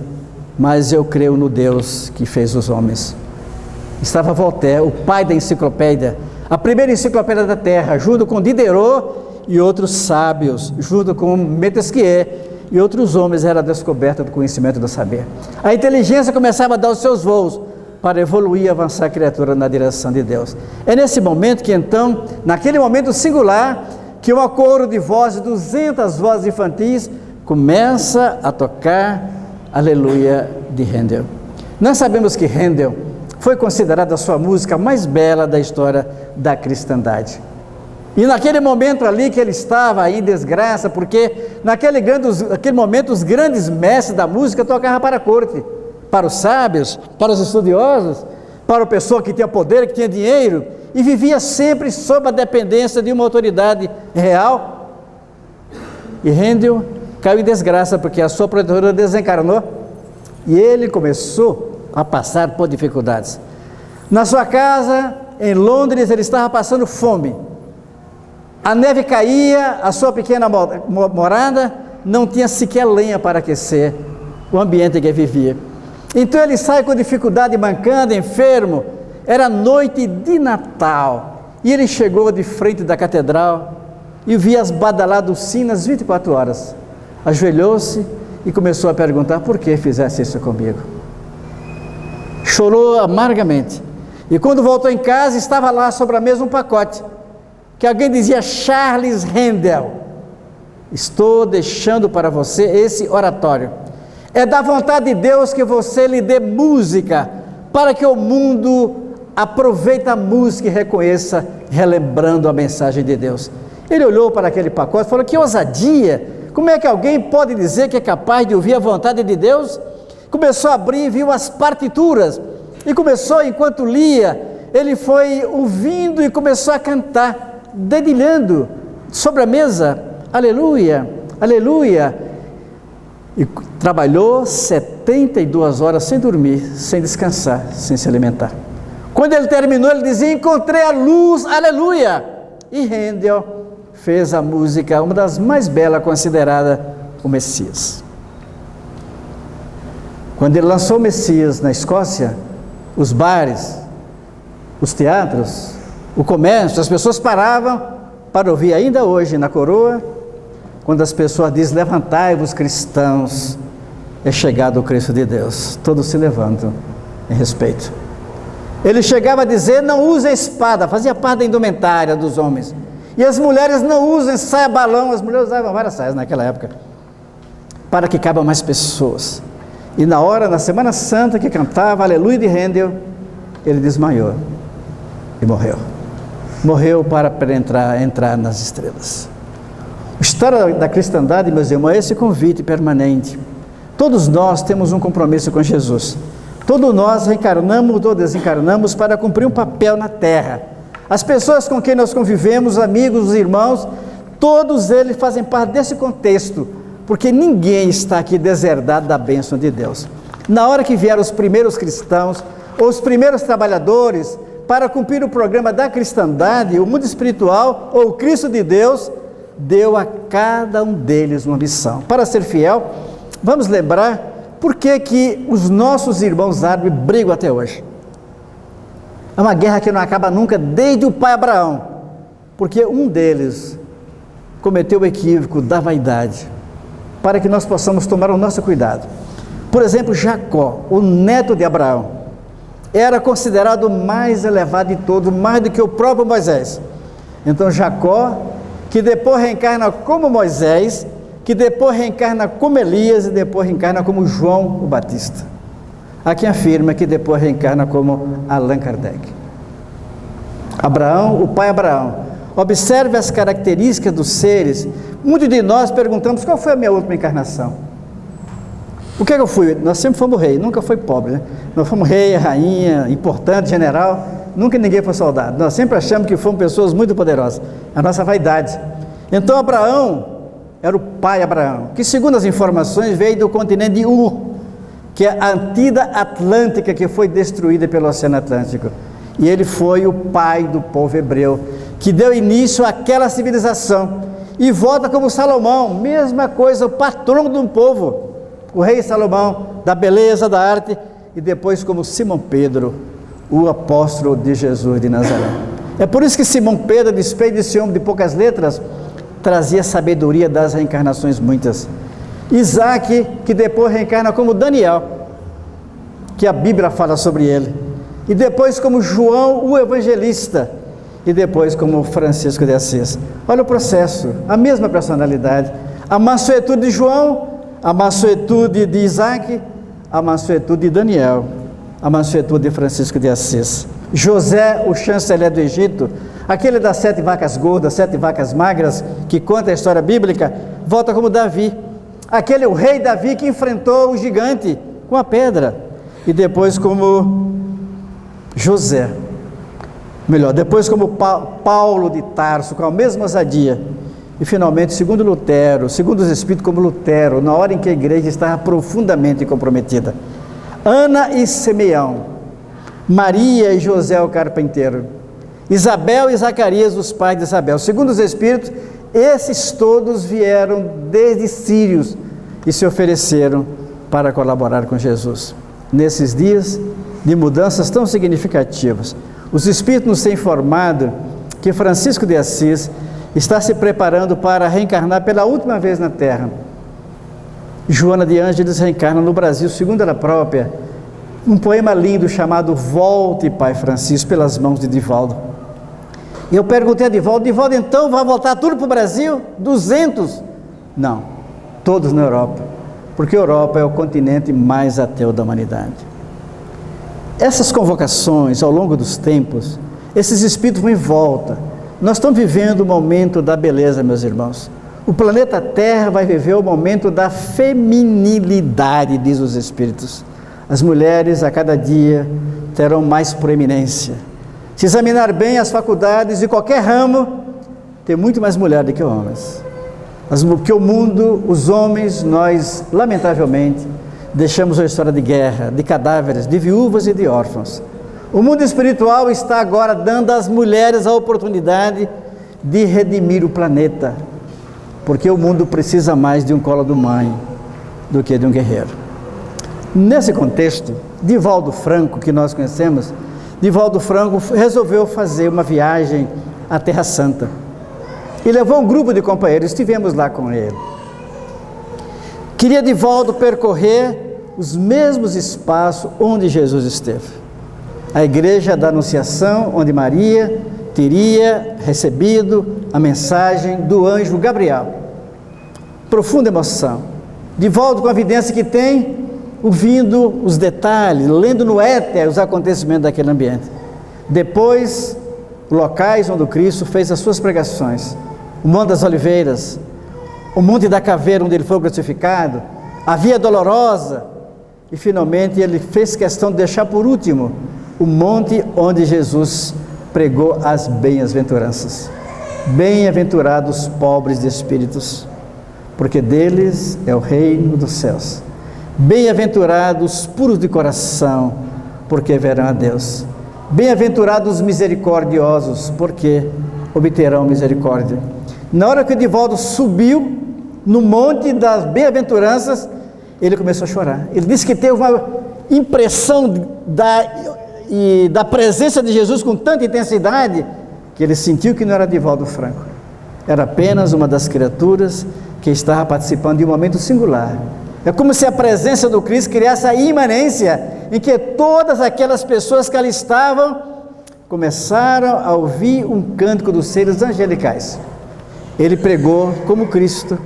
mas eu creio no Deus que fez os homens. Estava Voltaire, o pai da enciclopédia, a primeira enciclopédia da Terra, junto com Diderot e outros sábios, junto com Montesquieu e outros homens, era a descoberta do conhecimento do saber. A inteligência começava a dar os seus voos para evoluir e avançar a criatura na direção de Deus. É nesse momento que então, naquele momento singular, que um coro de vozes, 200 vozes infantis, começa a tocar Aleluia de Handel. Nós sabemos que Handel foi considerada a sua música mais bela da história da cristandade. E naquele momento ali que ele estava em desgraça, porque naquele momento os grandes mestres da música tocavam para a corte, para os sábios, para os estudiosos, para a pessoa que tinha poder, que tinha dinheiro, e vivia sempre sob a dependência de uma autoridade real. E Handel caiu em desgraça porque a sua protetora desencarnou e ele começou a passar por dificuldades. Na sua casa, em Londres, ele estava passando fome. A neve caía, a sua pequena morada não tinha sequer lenha para aquecer o ambiente em que vivia. Então ele sai com dificuldade, mancando, enfermo. Era noite de Natal e ele chegou de frente da catedral e via as badaladas sinos 24 horas. Ajoelhou-se e começou a perguntar: por que fizesse isso comigo? Chorou amargamente. E quando voltou em casa, estava lá sobre a mesa um pacote que alguém dizia: Charles Handel, estou deixando para você esse oratório. É da vontade de Deus que você lhe dê música para que o mundo aproveite a música e reconheça, relembrando a mensagem de Deus. Ele olhou para aquele pacote e falou: que ousadia! Como é que alguém pode dizer que é capaz de ouvir a vontade de Deus? Começou a abrir e viu as partituras, e começou, enquanto lia, ele foi ouvindo e começou a cantar, dedilhando sobre a mesa: aleluia, aleluia. E trabalhou 72 horas sem dormir, sem descansar, sem se alimentar. Quando ele terminou, ele dizia: encontrei a luz, aleluia. E Handel fez a música, uma das mais belas, considerada o Messias. Quando ele lançou o Messias na Escócia, os bares, os teatros, o comércio, as pessoas paravam para ouvir. Ainda hoje na coroa, quando as pessoas dizem: levantai-vos, cristãos, é chegado o Cristo de Deus, todos se levantam em respeito. Ele chegava a dizer: não use a espada, fazia parte da indumentária dos homens. E as mulheres não usem saia-balão, as mulheres usavam várias saias naquela época, para que cabam mais pessoas. E na Semana Santa, que cantava Aleluia de Handel, ele desmaiou e morreu. Morreu para entrar nas estrelas. A história da cristandade, meus irmãos, é esse convite permanente. Todos nós temos um compromisso com Jesus. Todos nós reencarnamos ou desencarnamos para cumprir um papel na terra. As pessoas com quem nós convivemos, os amigos, os irmãos, todos eles fazem parte desse contexto, porque ninguém está aqui deserdado da bênção de Deus. Na hora que vieram os primeiros cristãos, ou os primeiros trabalhadores, para cumprir o programa da cristandade, o mundo espiritual, ou o Cristo de Deus, deu a cada um deles uma missão. Para ser fiel, vamos lembrar por que os nossos irmãos árabes brigam até hoje. É uma guerra que não acaba nunca, desde o pai Abraão, porque um deles cometeu o equívoco da vaidade, para que nós possamos tomar o nosso cuidado. Por exemplo, Jacó, o neto de Abraão, era considerado o mais elevado de todos, mais do que o próprio Moisés. Então Jacó, que depois reencarna como Moisés, que depois reencarna como Elias e depois reencarna como João o Batista. Há quem afirma que depois reencarna como Allan Kardec. Abraão, o pai Abraão. Observe as características dos seres. Muitos de nós perguntamos: qual foi a minha última encarnação? O que é que eu fui? Nós sempre fomos rei, nunca foi pobre, né? Nós fomos rei, rainha, importante, general, nunca ninguém foi soldado. Nós sempre achamos que fomos pessoas muito poderosas. A nossa vaidade. Então Abraão era o pai Abraão, que segundo as informações veio do continente de Ur, que é a Antida Atlântica, que foi destruída pelo Oceano Atlântico. E ele foi o pai do povo hebreu, que deu início àquela civilização. E volta como Salomão, mesma coisa, o patrono de um povo, o rei Salomão, da beleza, da arte, e depois como Simão Pedro, o apóstolo de Jesus de Nazaré. É por isso que Simão Pedro, despeito desse homem de poucas letras, trazia sabedoria das reencarnações muitas. Isaac, que depois reencarna como Daniel, que a Bíblia fala sobre ele, e depois como João o Evangelista, e depois como Francisco de Assis. Olha o processo, a mesma personalidade, a mansuetude de João, a mansuetude de Isaac, a mansuetude de Daniel, a mansuetude de Francisco de Assis. José, o chanceler do Egito, aquele das 7 vacas gordas, 7 vacas magras, que conta a história bíblica, volta como Davi, aquele o rei Davi que enfrentou o gigante com a pedra, e depois como José, depois como Paulo de Tarso, com a mesma ousadia, e finalmente, segundo Lutero, segundo os Espíritos, como Lutero, na hora em que a igreja estava profundamente comprometida. Ana e Simeão, Maria e José o carpinteiro, Isabel e Zacarias, os pais de Isabel. Segundo os Espíritos, esses todos vieram desde Sírios e se ofereceram para colaborar com Jesus. Nesses dias de mudanças tão significativas, os Espíritos nos têm informado que Francisco de Assis está se preparando para reencarnar pela última vez na Terra. Joana de Ângeles reencarna no Brasil, segundo ela própria, um poema lindo chamado Volte, Pai Francisco, pelas mãos de Divaldo. E eu perguntei a Divaldo: Divaldo, então vai voltar tudo para o Brasil? 200? Não, todos na Europa, porque a Europa é o continente mais ateu da humanidade. Essas convocações ao longo dos tempos, esses espíritos vão em volta. Nós estamos vivendo o momento da beleza, meus irmãos. O planeta Terra vai viver o momento da feminilidade, diz os espíritos. As mulheres a cada dia terão mais proeminência. Se examinar bem as faculdades de qualquer ramo, tem muito mais mulher do que homens. Porque o mundo, os homens, nós, lamentavelmente, deixamos a história de guerra, de cadáveres, de viúvas e de órfãos. O mundo espiritual está agora dando às mulheres a oportunidade de redimir o planeta, porque o mundo precisa mais de um colo de mãe do que de um guerreiro. Nesse contexto, Divaldo Franco, que nós conhecemos, Divaldo Franco resolveu fazer uma viagem à Terra Santa e levou um grupo de companheiros, estivemos lá com ele. Queria Divaldo percorrer os mesmos espaços onde Jesus esteve. A igreja da Anunciação, onde Maria teria recebido a mensagem do anjo Gabriel. Profunda emoção. Divaldo, com a evidência que tem, ouvindo os detalhes, lendo no éter os acontecimentos daquele ambiente. Depois, locais onde o Cristo fez as suas pregações, o Monte das Oliveiras, o Monte da Caveira, onde ele foi crucificado, a Via Dolorosa, e finalmente ele fez questão de deixar por último o monte onde Jesus pregou as bem-aventuranças. Bem-aventurados os pobres de espíritos, porque deles é o reino dos céus. Bem-aventurados os puros de coração, porque verão a Deus. Bem-aventurados os misericordiosos, porque obterão misericórdia. Na hora que o Divaldo subiu no monte das bem-aventuranças, ele começou a chorar. Ele disse que teve uma impressão da presença de Jesus com tanta intensidade, que ele sentiu que não era Divaldo Franco, era apenas uma das criaturas que estava participando de um momento singular. É como se a presença do Cristo criasse a imanência em que todas aquelas pessoas que ali estavam começaram a ouvir um cântico dos seres angelicais. Ele pregou como Cristo,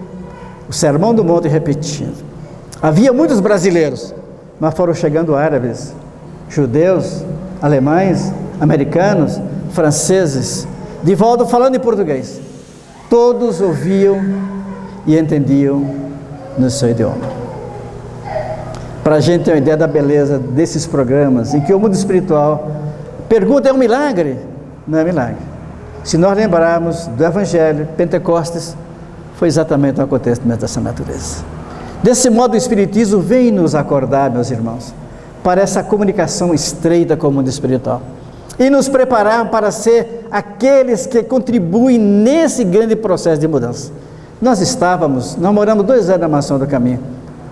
o Sermão do Monte repetindo. Havia muitos brasileiros, mas foram chegando árabes, judeus, alemães, americanos, franceses, Divaldo falando em português. Todos ouviam e entendiam no seu idioma. Para a gente ter uma ideia da beleza desses programas, em que o mundo espiritual pergunta: é um milagre? Não é milagre. Se nós lembrarmos do Evangelho, Pentecostes, foi exatamente um acontecimento dessa natureza. Desse modo, o Espiritismo vem nos acordar, meus irmãos, para essa comunicação estreita com o mundo espiritual e nos preparar para ser aqueles que contribuem nesse grande processo de mudança. Nós moramos 2 anos na Mansão do Caminho,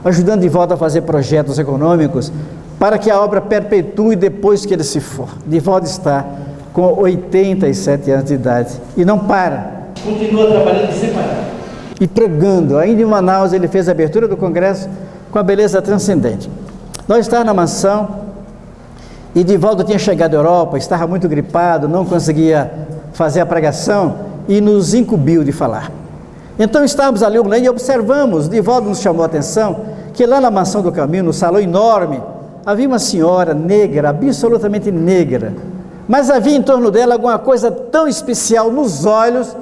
ajudando Divaldo a fazer projetos econômicos para que a obra perpetue depois que ele se for. Divaldo está com 87 anos de idade e não para, continua trabalhando sem parar e pregando. Ainda em Manaus ele fez a abertura do congresso com a beleza transcendente. Nós estávamos na mansão e Divaldo tinha chegado à Europa, estava muito gripado, não conseguia fazer a pregação e nos incumbiu de falar. Então estávamos ali e observamos, Divaldo nos chamou a atenção, que lá na Mansão do Caminho, no salão enorme, havia uma senhora negra, absolutamente negra, mas havia em torno dela alguma coisa tão especial nos olhos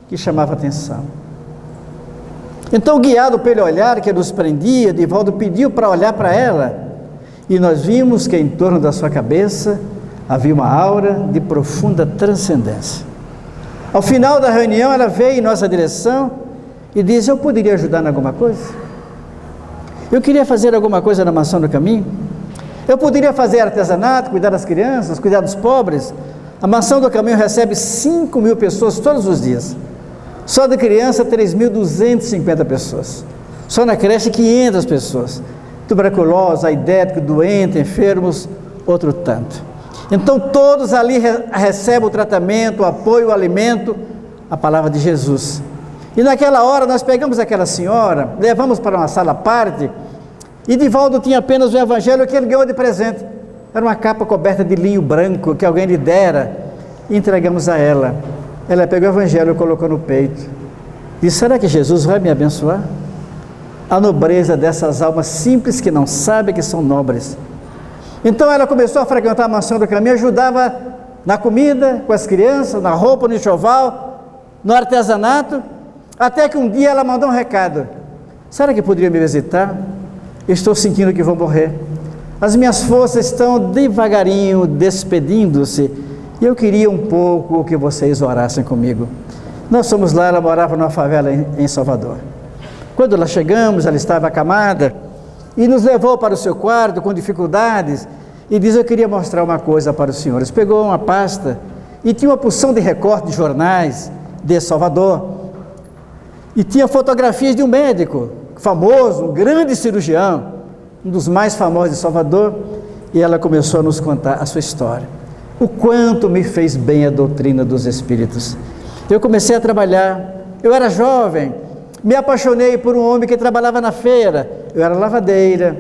que chamava a atenção. Então, guiado pelo olhar que nos prendia, Divaldo pediu para olhar para ela, e nós vimos que em torno da sua cabeça havia uma aura de profunda transcendência. Ao final da reunião, ela veio em nossa direção e disse: eu poderia ajudar em alguma coisa? Eu queria fazer alguma coisa na Mansão do Caminho? Eu poderia fazer artesanato, cuidar das crianças, cuidar dos pobres? A Mansão do Caminho recebe 5.000 pessoas todos os dias. Só de criança, 3.250 pessoas. Só na creche, 500 pessoas. Tuberculosa, aidético, doente, enfermos, outro tanto. Então todos ali recebem o tratamento, o apoio, o alimento, a palavra de Jesus. E naquela hora nós pegamos aquela senhora, levamos para uma sala à parte, e Divaldo tinha apenas o Evangelho que ele ganhou de presente. Era uma capa coberta de linho branco que alguém lhe dera, e entregamos a ela. Ela pegou o Evangelho e colocou no peito. Disse: será que Jesus vai me abençoar? A nobreza dessas almas simples que não sabem que são nobres. Então ela começou a frequentar a Mansão do Caminho, ajudava na comida, com as crianças, na roupa, no enxoval, no artesanato, até que um dia ela mandou um recado: será que poderia me visitar? Estou sentindo que vou morrer. As minhas forças estão devagarinho despedindo-se, e eu queria um pouco que vocês orassem comigo. Nós fomos lá, ela morava numa favela em Salvador. Quando lá chegamos, ela estava acamada, e nos levou para o seu quarto com dificuldades, e diz: eu queria mostrar uma coisa para os senhores. Pegou uma pasta, e tinha uma porção de recortes de jornais de Salvador, e tinha fotografias de um médico famoso, um grande cirurgião, um dos mais famosos de Salvador, e ela começou a nos contar a sua história. O quanto me fez bem a doutrina dos Espíritos. Eu comecei a trabalhar, eu era jovem, me apaixonei por um homem que trabalhava na feira, eu era lavadeira,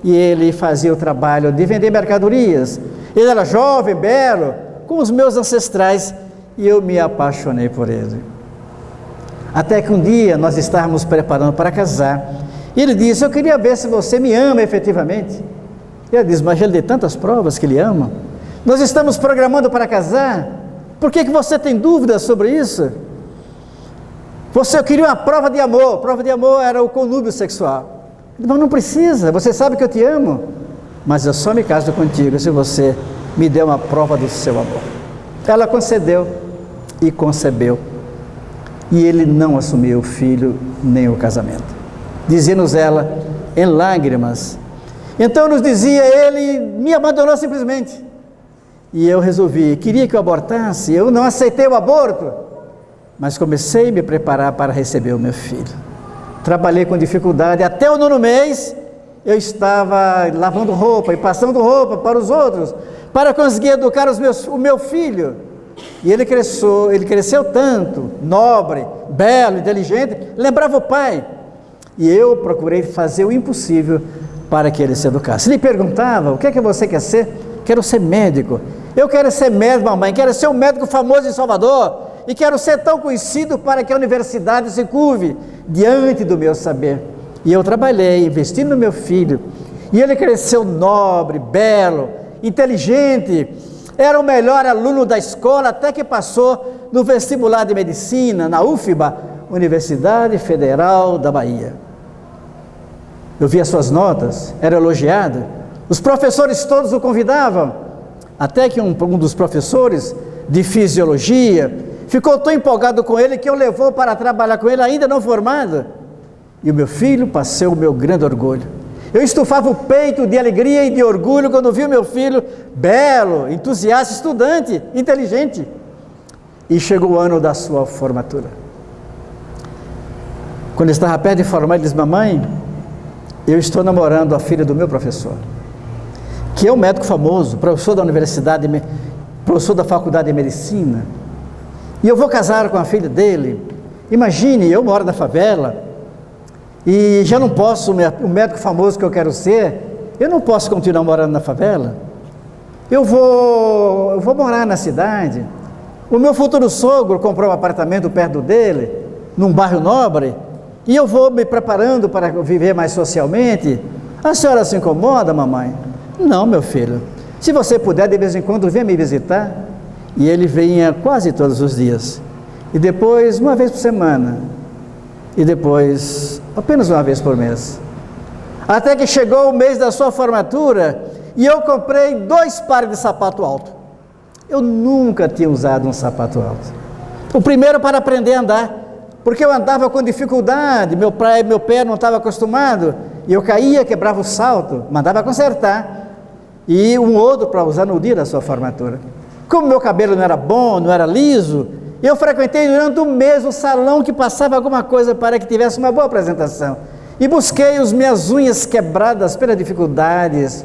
e ele fazia o trabalho de vender mercadorias. Ele era jovem, belo, com os meus ancestrais, e eu me apaixonei por ele. Até que um dia nós estávamos preparando para casar, E ele disse: eu queria ver se você me ama efetivamente. E ela disse: mas ele deu tantas provas que ele ama. Nós estamos programando para casar. Por que você tem dúvidas sobre isso? Eu queria uma prova de amor. A prova de amor era o conúbio sexual. Mas não precisa, você sabe que eu te amo. Mas eu só me caso contigo se você me der uma prova do seu amor. Ela concedeu e concebeu. E ele não assumiu o filho nem o casamento. Dizia-nos ela em lágrimas. Então nos dizia: ele me abandonou simplesmente. E eu queria que eu abortasse. Eu não aceitei o aborto, mas comecei a me preparar para receber o meu filho. Trabalhei com dificuldade. Até o 9º mês eu estava lavando roupa e passando roupa para os outros, para conseguir educar o meu filho. E ele cresceu tanto, nobre, belo, inteligente, lembrava o pai. E eu procurei fazer o impossível para que ele se educasse. Ele perguntava: o que é que você quer ser? Quero ser médico. Eu quero ser médico, mamãe. Quero ser um médico famoso em Salvador. E quero ser tão conhecido para que a universidade se curve diante do meu saber. E eu trabalhei, investindo no meu filho. E ele cresceu nobre, belo, inteligente. Era o melhor aluno da escola, até que passou no vestibular de medicina, na UFBA, Universidade Federal da Bahia. Eu via suas notas, era elogiado. Os professores todos o convidavam. Até que um dos professores de fisiologia ficou tão empolgado com ele que o levou para trabalhar com ele, ainda não formado. E o meu filho passou o meu grande orgulho. Eu estufava o peito de alegria e de orgulho quando vi o meu filho belo, entusiasta, estudante, inteligente. E chegou o ano da sua formatura. Quando estava perto de formar, ele disse: mamãe, eu estou namorando a filha do meu professor, que é um médico famoso, professor da universidade, professor da faculdade de medicina. E eu vou casar com a filha dele. Imagine, eu moro na favela e já não posso, o médico famoso que eu quero ser, eu não posso continuar morando na favela. Eu vou morar na cidade. O meu futuro sogro comprou um apartamento perto dele, num bairro nobre, e eu vou me preparando para viver mais socialmente. A senhora se incomoda, mamãe? Não, meu filho. Se você puder, de vez em quando, venha me visitar. E ele vinha quase todos os dias. E depois, uma vez por semana. E depois, apenas uma vez por mês. Até que chegou o mês da sua formatura e eu comprei 2 pares de sapato alto. Eu nunca tinha usado um sapato alto. O primeiro para aprender a andar, porque eu andava com dificuldade, meu pé não estava acostumado, e eu caía, quebrava o salto, mandava consertar. E um outro para usar no dia da sua formatura. Como meu cabelo não era bom, não era liso, eu frequentei durante um mês o salão que passava alguma coisa para que tivesse uma boa apresentação. E busquei as minhas unhas quebradas pelas dificuldades.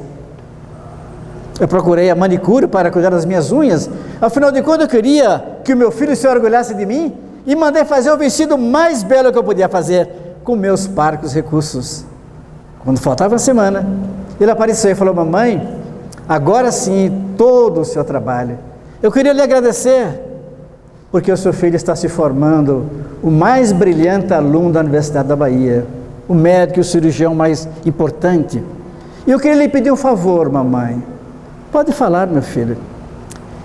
Eu procurei a manicure para cuidar das minhas unhas. Afinal de contas, eu queria que o meu filho se orgulhasse de mim. E mandei fazer o vestido mais belo que eu podia fazer, com meus parcos recursos. Quando faltava uma semana, ele apareceu e falou: mamãe, agora sim, todo o seu trabalho. Eu queria lhe agradecer, porque o seu filho está se formando o mais brilhante aluno da Universidade da Bahia, o médico e o cirurgião mais importante. E eu queria lhe pedir um favor, mamãe. Pode falar, meu filho.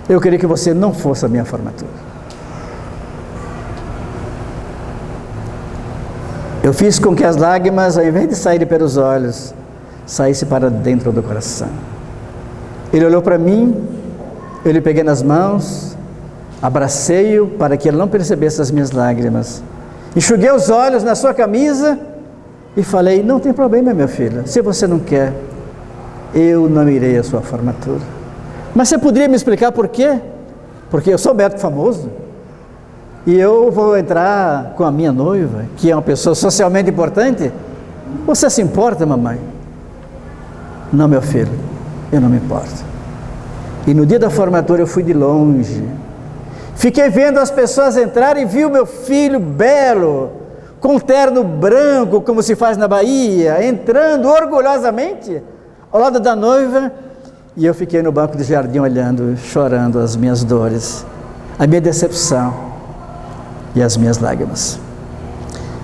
Eu queria que você não fosse a minha formatura. Eu fiz com que as lágrimas, ao invés de saírem pelos olhos, saíssem para dentro do coração. Ele olhou para mim, eu lhe peguei nas mãos, abracei-o para que ele não percebesse as minhas lágrimas. Enxuguei os olhos na sua camisa e falei: não tem problema, meu filho, se você não quer, eu não irei à sua formatura. Mas você poderia me explicar por quê? Porque eu sou médico famoso. E eu vou entrar com a minha noiva, que é uma pessoa socialmente importante. Você se importa, mamãe? Não, meu filho, eu não me importo. E no dia da formatura eu fui de longe. Fiquei vendo as pessoas entrarem e vi o meu filho belo, com um terno branco, como se faz na Bahia, entrando orgulhosamente ao lado da noiva. E eu fiquei no banco de jardim olhando, chorando as minhas dores, a minha decepção e as minhas lágrimas.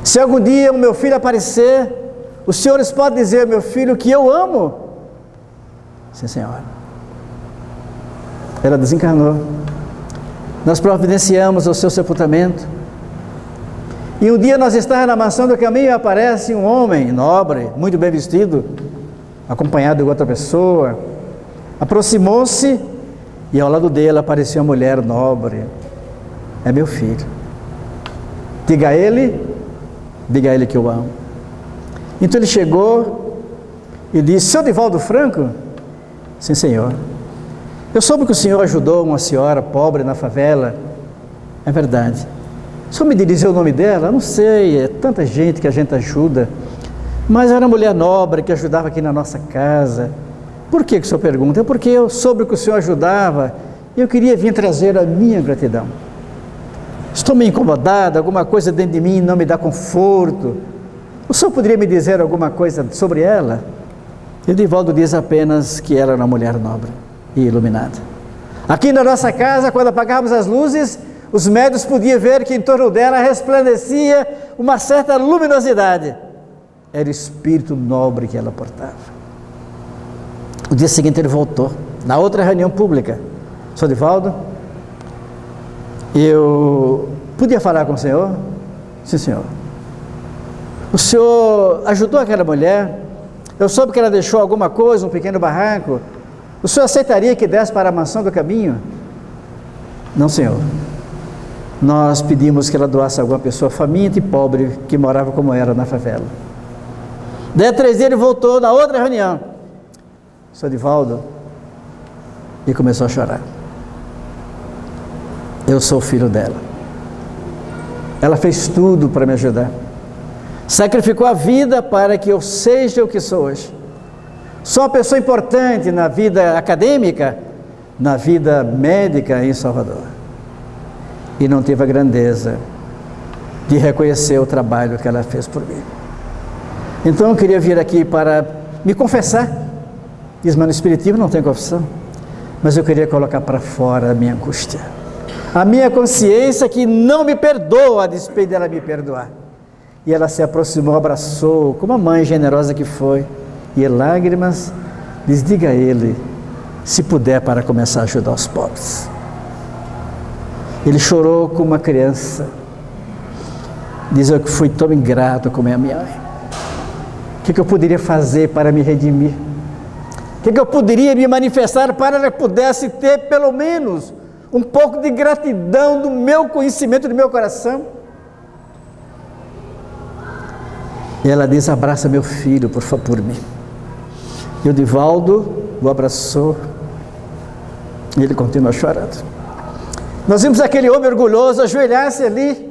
Se algum dia o meu filho aparecer os senhores podem dizer, meu filho, que eu amo? Sim, senhora. Ela desencarnou. Nós providenciamos o seu sepultamento. E um dia nós estávamos na mansão do caminho e aparece um homem nobre, muito bem vestido, acompanhado de outra pessoa. Aproximou-se e ao lado dele apareceu uma mulher nobre. É meu filho. Diga a ele que eu amo. Então ele chegou e disse, seu Divaldo Franco? Sim, senhor. Eu soube que o senhor ajudou uma senhora pobre na favela. É verdade. O senhor me dirigiu o nome dela? Não sei, é tanta gente que a gente ajuda. Mas era uma mulher nobre que ajudava aqui na nossa casa. Por que o senhor pergunta? É porque eu soube que o senhor ajudava e eu queria vir trazer a minha gratidão. Estou meio incomodado, alguma coisa dentro de mim não me dá conforto. O senhor poderia me dizer alguma coisa sobre ela? E o Divaldo diz apenas que ela era uma mulher nobre e iluminada. Aqui na nossa casa, quando apagávamos as luzes, os médios podiam ver que em torno dela resplandecia uma certa luminosidade. Era o espírito nobre que ela portava. No dia seguinte ele voltou, na outra reunião pública. Sr. Divaldo, eu podia falar com o senhor? Sim, senhor. O senhor ajudou aquela mulher? Eu soube que ela deixou alguma coisa, um pequeno barraco. O senhor aceitaria que desse para a mansão do caminho? Não, senhor. Nós pedimos que ela doasse a alguma pessoa faminta e pobre que morava como era na favela. Daí a 3 dias ele voltou na outra reunião. Sr. Divaldo, e começou a chorar. Eu sou filho dela. Ela fez tudo para me ajudar. Sacrificou a vida para que eu seja o que sou hoje. Sou uma pessoa importante na vida acadêmica, na vida médica em Salvador. E não tive a grandeza de reconhecer o trabalho que ela fez por mim. Então eu queria vir aqui para me confessar. Diz, mas no Espiritismo não tem confissão. Mas eu queria colocar para fora a minha angústia. A minha consciência que não me perdoa a despeito dela me perdoar. E ela se aproximou, abraçou, como a mãe generosa que foi. E em lágrimas, diz, diga a ele, se puder, para começar a ajudar os pobres. Ele chorou como uma criança. Diz, eu que fui tão ingrato como é a minha mãe. O que eu poderia fazer para me redimir? O que eu poderia me manifestar para que ela pudesse ter pelo menos um pouco de gratidão do meu conhecimento, do meu coração? E ela diz, abraça meu filho, por favor, por mim. E o Divaldo o abraçou e ele continua chorando. Nós vimos aquele homem orgulhoso ajoelhar-se ali,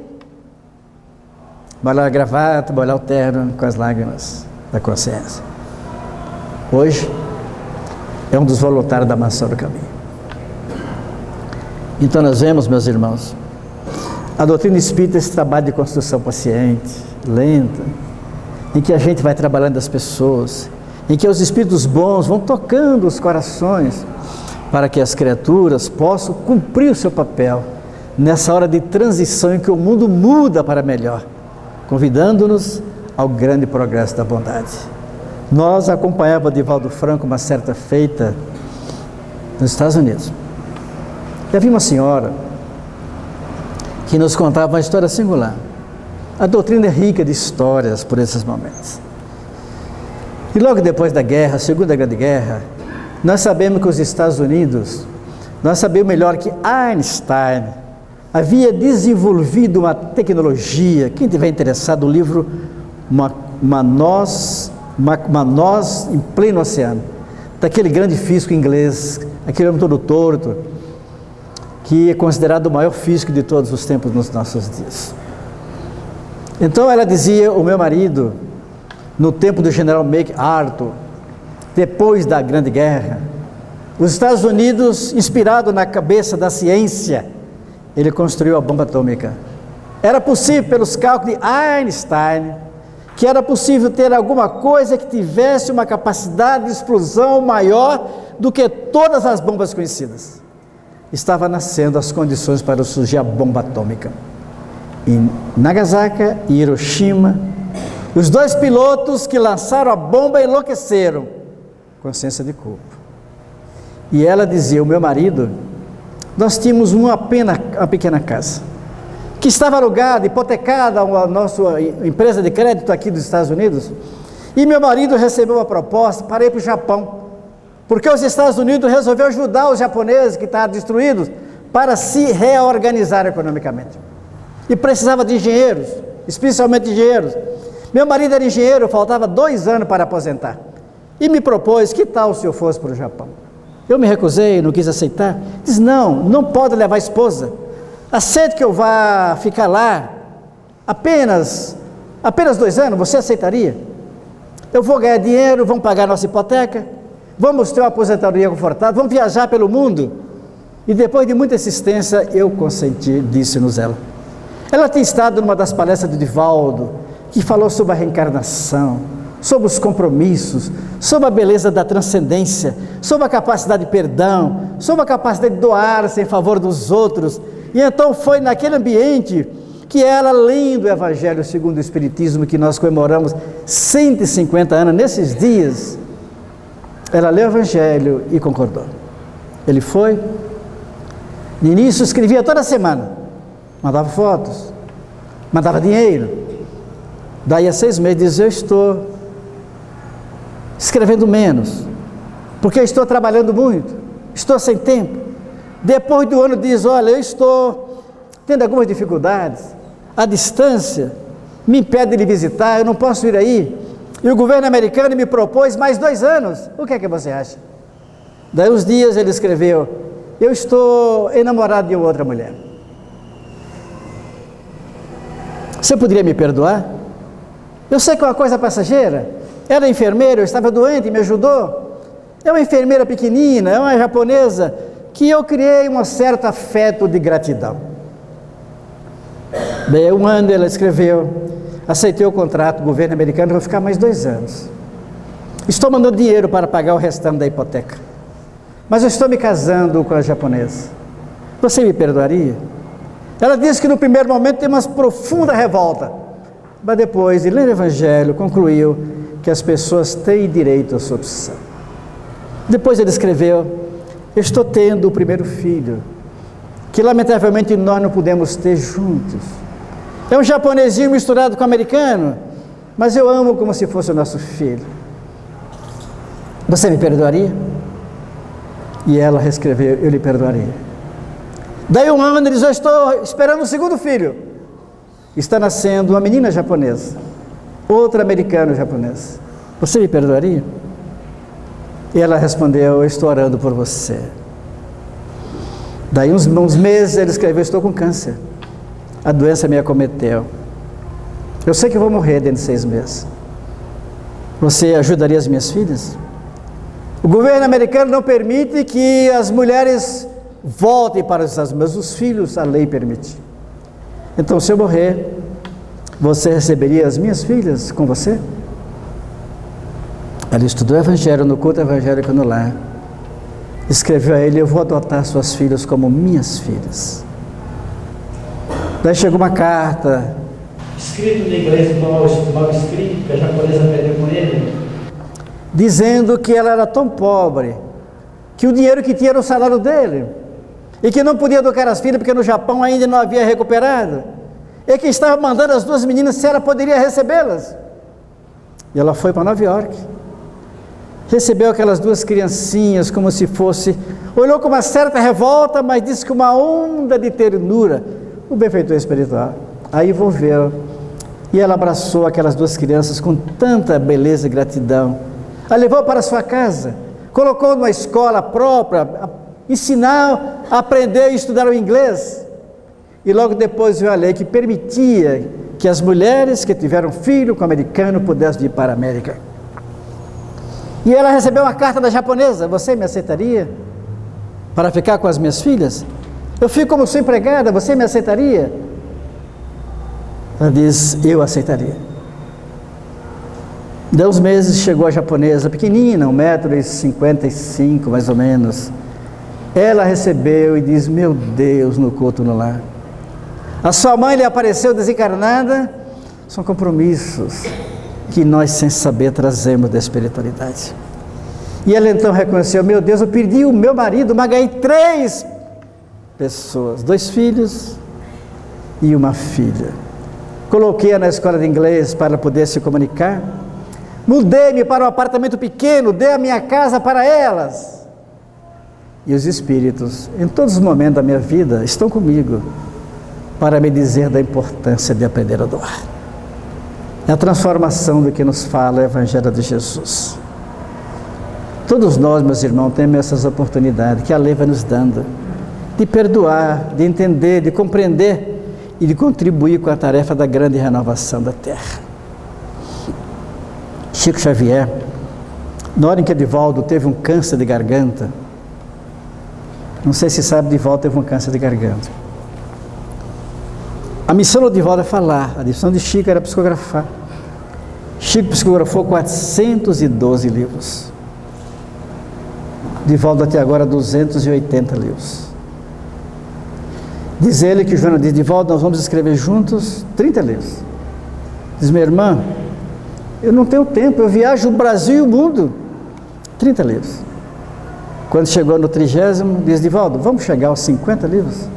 molhar a gravata, molhar o terno com as lágrimas da consciência. Hoje é um dos voluntários da Mansão do Caminho. Então nós vemos, meus irmãos, a doutrina espírita, esse trabalho de construção paciente, lenta, em que a gente vai trabalhando as pessoas, em que os espíritos bons vão tocando os corações, para que as criaturas possam cumprir o seu papel, nessa hora de transição em que o mundo muda para melhor, convidando-nos ao grande progresso da bondade. Nós acompanhávamos o Divaldo Franco uma certa feita nos Estados Unidos. E havia uma senhora que nos contava uma história singular. A doutrina é rica de histórias por esses momentos. E logo depois da guerra, a Segunda Grande Guerra, nós sabemos que os Estados Unidos, nós sabemos melhor que Einstein havia desenvolvido uma tecnologia. Quem tiver interessado, o livro Uma Noz em Pleno Oceano, daquele grande físico inglês, aquele homem todo torto, que é considerado o maior físico de todos os tempos nos nossos dias. Então ela dizia, o meu marido, no tempo do general MacArthur, depois da Grande Guerra, os Estados Unidos, inspirado na cabeça da ciência, ele construiu a bomba atômica. Era possível, pelos cálculos de Einstein, que era possível ter alguma coisa que tivesse uma capacidade de explosão maior do que todas as bombas conhecidas. Estava nascendo as condições para surgir a bomba atômica. Em Nagasaki e Hiroshima, Os 2 pilotos que lançaram a bomba enlouqueceram, consciência de culpa. E ela dizia: o meu marido, nós tínhamos uma pequena casa, que estava alugada, hipotecada a nossa empresa de crédito aqui dos Estados Unidos, e meu marido recebeu uma proposta para ir para o Japão, porque os Estados Unidos resolveu ajudar os japoneses que estavam destruídos para se reorganizar economicamente, e precisava de engenheiros, especialmente engenheiros. Meu marido era engenheiro, faltava 2 anos para aposentar, e me propôs: que tal se eu fosse para o Japão? Eu me recusei, não quis aceitar. Diz: não pode levar a esposa, aceite que eu vá ficar lá apenas 2 anos, você aceitaria? Eu vou ganhar dinheiro, vamos pagar nossa hipoteca, vamos ter uma aposentadoria confortável, vamos viajar pelo mundo. E depois de muita insistência, eu consenti, disse-nos ela. Ela tinha estado numa das palestras de Divaldo, que falou sobre a reencarnação, sobre os compromissos, sobre a beleza da transcendência, sobre a capacidade de perdão, sobre a capacidade de doar-se em favor dos outros. E então foi naquele ambiente que ela, lendo o Evangelho segundo o Espiritismo, que nós comemoramos 150 anos nesses dias, ela leu o Evangelho e concordou. Ele foi. No início escrevia toda semana, mandava fotos, mandava dinheiro. Daí a 6 meses dizia: eu estou escrevendo menos, porque eu estou trabalhando muito, estou sem tempo. Depois do ano diz: olha, eu estou tendo algumas dificuldades, a distância me impede de visitar, eu não posso ir aí, e o governo americano me propôs mais 2 anos, o que é que você acha? Daí uns dias ele escreveu: eu estou enamorado de outra mulher, você poderia me perdoar? Eu sei que é uma coisa passageira, ela é enfermeira, eu estava doente e me ajudou, é uma enfermeira pequenina, é uma japonesa, que eu criei um certo afeto de gratidão. Daí 1 ano ela escreveu: aceitei o contrato do governo americano, vou ficar mais 2 anos, estou mandando dinheiro para pagar o restante da hipoteca, mas eu estou me casando com a japonesa, você me perdoaria? Ela disse que no primeiro momento tem uma profunda revolta, mas depois de ler o Evangelho concluiu que as pessoas têm direito à sua opção. Depois ele escreveu: eu estou tendo o primeiro filho, que lamentavelmente nós não pudemos ter juntos, é um japonesinho misturado com americano, mas eu amo como se fosse o nosso filho, você me perdoaria? E ela reescreveu: eu lhe perdoaria. Daí 1 ano ele diz: eu estou esperando o 2º filho, está nascendo uma menina japonesa, outro americano japonês, você me perdoaria? E ela respondeu: eu estou orando por você. Daí uns meses ele escreveu: estou com câncer, a doença me acometeu, eu sei que eu vou morrer dentro de 6 meses, você ajudaria as minhas filhas? O governo americano não permite que as mulheres voltem para os Estados Unidos, mas os filhos a lei permite. Então, se eu morrer, você receberia as minhas filhas com você? Ela estudou o Evangelho no culto evangélico no lar, escreveu a ele: eu vou adotar suas filhas como minhas filhas. Daí chegou uma carta, escrito em inglês, mal escrito, que a japonesa aprendeu com ele, dizendo que ela era tão pobre, que o dinheiro que tinha era o salário dele, e que não podia educar as filhas, porque no Japão ainda não havia recuperado, e que estava mandando as 2 meninas se ela poderia recebê-las. E ela foi para Nova York, recebeu aquelas 2 criancinhas como se fosse, olhou com uma certa revolta, mas disse que uma onda de ternura, o benfeitor espiritual a envolveu, e ela abraçou aquelas 2 crianças com tanta beleza e gratidão, a levou para sua casa, colocou numa escola própria, ensinar a aprender e estudar o inglês, e logo depois veio a lei que permitia que as mulheres que tiveram filho com americano pudessem vir para a América. E ela recebeu uma carta da japonesa: você me aceitaria para ficar com as minhas filhas? Eu fico como sua empregada, você me aceitaria? Ela diz: eu aceitaria. Deu uns meses, chegou a japonesa, pequenina, 1,55 m mais ou menos. Ela recebeu e diz: meu Deus, no culto no lar, a sua mãe lhe apareceu desencarnada, são compromissos, que nós, sem saber, trazemos da espiritualidade. E ela então reconheceu: meu Deus, eu perdi o meu marido, mas ganhei 3 pessoas, 2 filhos e uma filha. Coloquei-a na escola de inglês para poder se comunicar. Mudei-me para um apartamento pequeno, dei a minha casa para elas. E os Espíritos, em todos os momentos da minha vida, estão comigo para me dizer da importância de aprender a doar. É a transformação do que nos fala o Evangelho de Jesus. Todos nós, meus irmãos, temos essas oportunidades que a lei vai nos dando, de perdoar, de entender, de compreender e de contribuir com a tarefa da grande renovação da Terra. Chico Xavier, na hora em que Edivaldo teve um câncer de garganta, não sei se sabe, Edivaldo teve um câncer de garganta. A missão do Edivaldo é falar, a missão de Chico era psicografar. Chico psicografou 412 livros. Edivaldo até agora 280 livros. Diz ele que Joana diz: Edivaldo, nós vamos escrever juntos 30 livros. Diz minha irmã: eu não tenho tempo, eu viajo o Brasil e o mundo. 30 livros. Quando chegou no 30º, diz: Edivaldo, vamos chegar aos 50 livros?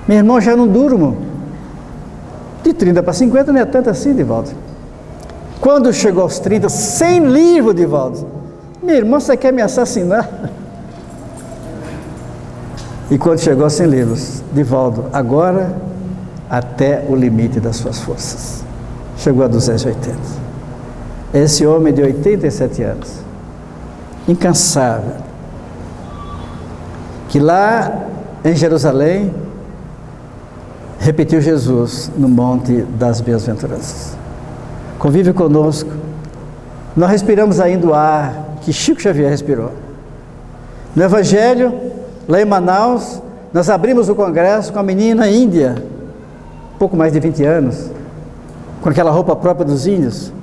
Meu irmão, já não durmo. De 30 para 50 não é tanto assim, Edivaldo. Quando chegou aos 30, 100 livros, Edivaldo. Meu irmão, você quer me assassinar? E quando chegou aos 100 livros, Edivaldo, agora até o limite das suas forças. Chegou a 280. Esse homem de 87 anos, incansável, que lá em Jerusalém repetiu Jesus no Monte das Bem-aventuranças. Convive conosco. Nós respiramos ainda o ar que Chico Xavier respirou. No Evangelho, lá em Manaus, nós abrimos o congresso com a menina índia, pouco mais de 20 anos, com aquela roupa própria dos índios,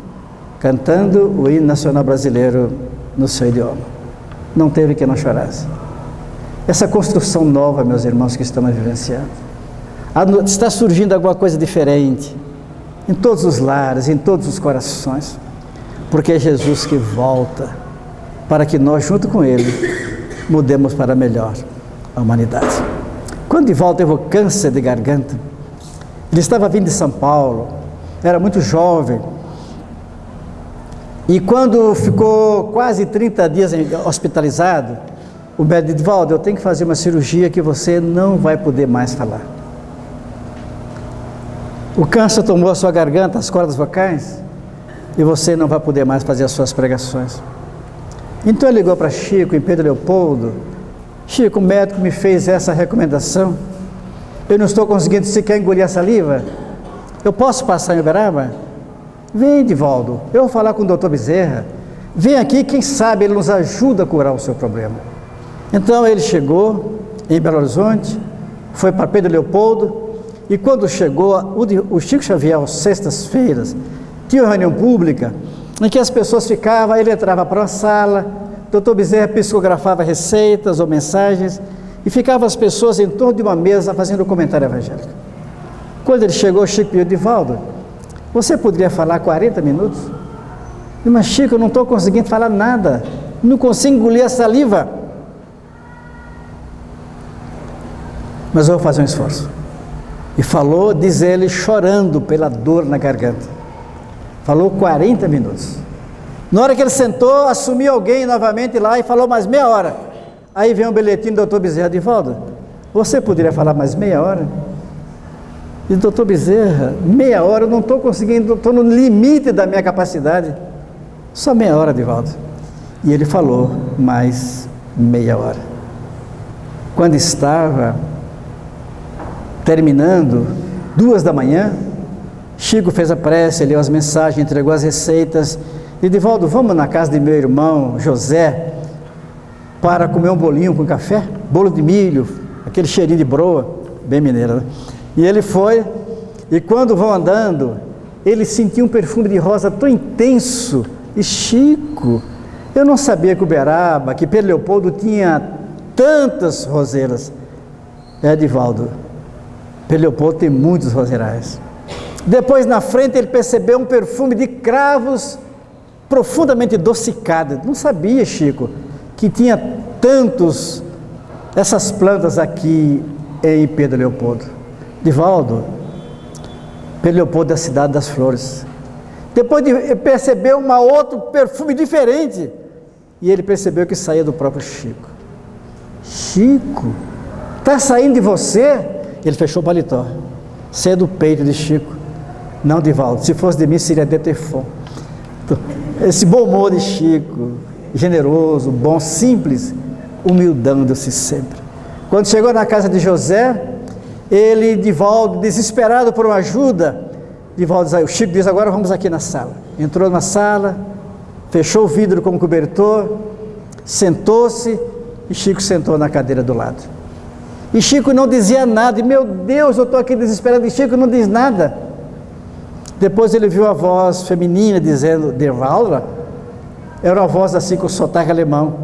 cantando o hino nacional brasileiro no seu idioma. Não teve que não chorasse. Essa construção nova, meus irmãos, que estamos vivenciando, está surgindo alguma coisa diferente em todos os lares, em todos os corações, porque é Jesus que volta para que nós, junto com Ele, mudemos para melhor a humanidade. Quando Edivaldo teve o câncer de garganta, ele estava vindo de São Paulo, era muito jovem, e quando ficou quase 30 dias hospitalizado, o médico disse: Edivaldo, eu tenho que fazer uma cirurgia que você não vai poder mais falar. O câncer tomou a sua garganta, as cordas vocais, e você não vai poder mais fazer as suas pregações. Então ele ligou para Chico, em Pedro Leopoldo: Chico, o médico me fez essa recomendação, eu não estou conseguindo sequer engolir a saliva, eu posso passar em Uberaba? Vem, Edivaldo, eu vou falar com o doutor Bezerra, vem aqui, quem sabe ele nos ajuda a curar o seu problema. Então ele chegou em Belo Horizonte, foi para Pedro Leopoldo, e quando chegou, o Chico Xavier, às sextas-feiras, tinha uma reunião pública, em que as pessoas ficavam, ele entrava para uma sala, o doutor Bezerra psicografava receitas ou mensagens, e ficavam as pessoas em torno de uma mesa fazendo um comentário evangélico. Quando ele chegou, o Chico pediu: Edivaldo, você poderia falar 40 minutos? Mas Chico, eu não estou conseguindo falar nada, não consigo engolir a saliva. Mas eu vou fazer um esforço. E falou, diz ele, chorando pela dor na garganta. Falou 40 minutos. Na hora que ele sentou, assumiu alguém novamente lá e falou mais meia hora. Aí vem um bilhetinho do doutor Bezerra: Edivaldo, você poderia falar mais meia hora? E doutor Bezerra, meia hora, eu não estou conseguindo, estou no limite da minha capacidade. Só meia hora, Edivaldo. E ele falou mais meia hora. Quando estava terminando, 2 da manhã, Chico fez a prece, leu as mensagens, entregou as receitas. E Edivaldo, vamos na casa de meu irmão José para comer um bolinho com café? Bolo de milho, aquele cheirinho de broa, bem mineira, né? E ele foi, e quando vão andando, ele sentiu um perfume de rosa tão intenso. E Chico, eu não sabia que Uberaba, que Pedro Leopoldo tinha tantas roseiras. Edivaldo, Pedro Leopoldo tem muitos roseirais. Depois, na frente, ele percebeu um perfume de cravos profundamente adocicado. Não sabia, Chico, que tinha essas plantas aqui em Pedro Leopoldo. Divaldo, Pedro Leopoldo é a cidade das flores. Depois ele percebeu outro perfume diferente, e ele percebeu que saía do próprio Chico. Chico, está saindo de você? Ele fechou o paletó. Saia do peito de Chico. Não, Divaldo, se fosse de mim seria Detefon. Esse bom humor de Chico, generoso, bom, simples, humildando-se sempre. Quando chegou na casa de José, Divaldo, desesperado por uma ajuda, o Chico diz: agora vamos aqui na sala. Entrou na sala, fechou o vidro como cobertor, sentou-se, e Chico sentou na cadeira do lado. E Chico não dizia nada, e meu Deus, eu estou aqui desesperado, e Chico não diz nada. Depois ele viu a voz feminina dizendo: Divaldo, era uma voz assim com sotaque alemão.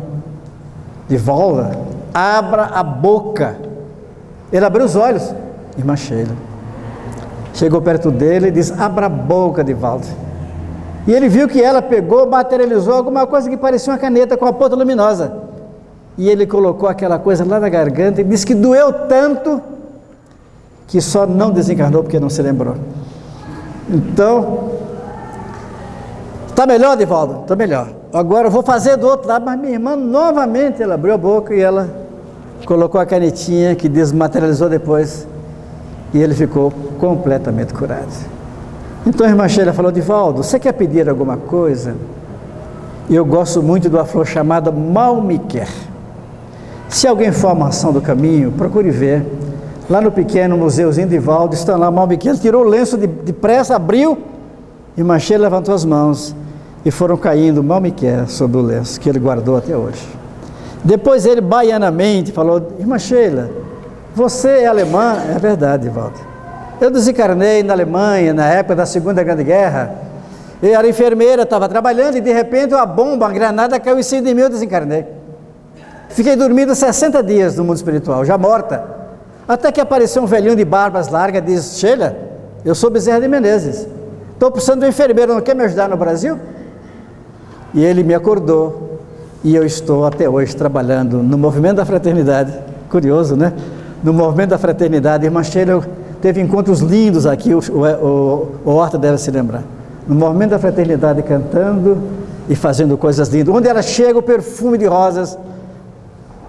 Divaldo, abra a boca. Ele abriu os olhos. Irmã Sheila chegou perto dele e disse: abra a boca, Divaldo. E ele viu que ela pegou, materializou alguma coisa que parecia uma caneta com a ponta luminosa. E ele colocou aquela coisa lá na garganta e disse que doeu tanto que só não desencarnou porque não se lembrou. Então, está melhor, Divaldo? Está melhor. Agora eu vou fazer do outro lado. Mas minha irmã, novamente, ela abriu a boca e ela colocou a canetinha que desmaterializou depois. E ele ficou completamente curado. Então a irmã Sheila falou: Divaldo, você quer pedir alguma coisa? Eu gosto muito de uma flor chamada Mal Me Quer. Se alguém for à Mansão do Caminho, procure ver. Lá no pequeno museuzinho de Divaldo, está lá Mal Me Quer. Ele tirou o lenço depressa, abriu, e irmã Sheila levantou as mãos, e foram caindo Mal Me Quer sobre o lenço, que ele guardou até hoje. Depois ele, baianamente, falou: irmã Sheila, você é alemã? É verdade, Divaldo. Eu desencarnei na Alemanha, na época da Segunda Grande Guerra. Eu era enfermeira, estava trabalhando, e de repente uma bomba, uma granada caiu em cima de mim, eu desencarnei. Fiquei dormindo 60 dias no mundo espiritual, já morta. Até que apareceu um velhinho de barbas largas e disse: Sheila, eu sou Bezerra de Menezes, estou precisando de um enfermeiro, não quer me ajudar no Brasil? E ele me acordou, e eu estou até hoje trabalhando no Movimento da Fraternidade. Curioso, né? No Movimento da Fraternidade, irmã Sheila teve encontros lindos aqui, o Horta deve se lembrar. No Movimento da Fraternidade, cantando e fazendo coisas lindas. Onde ela chega, o perfume de rosas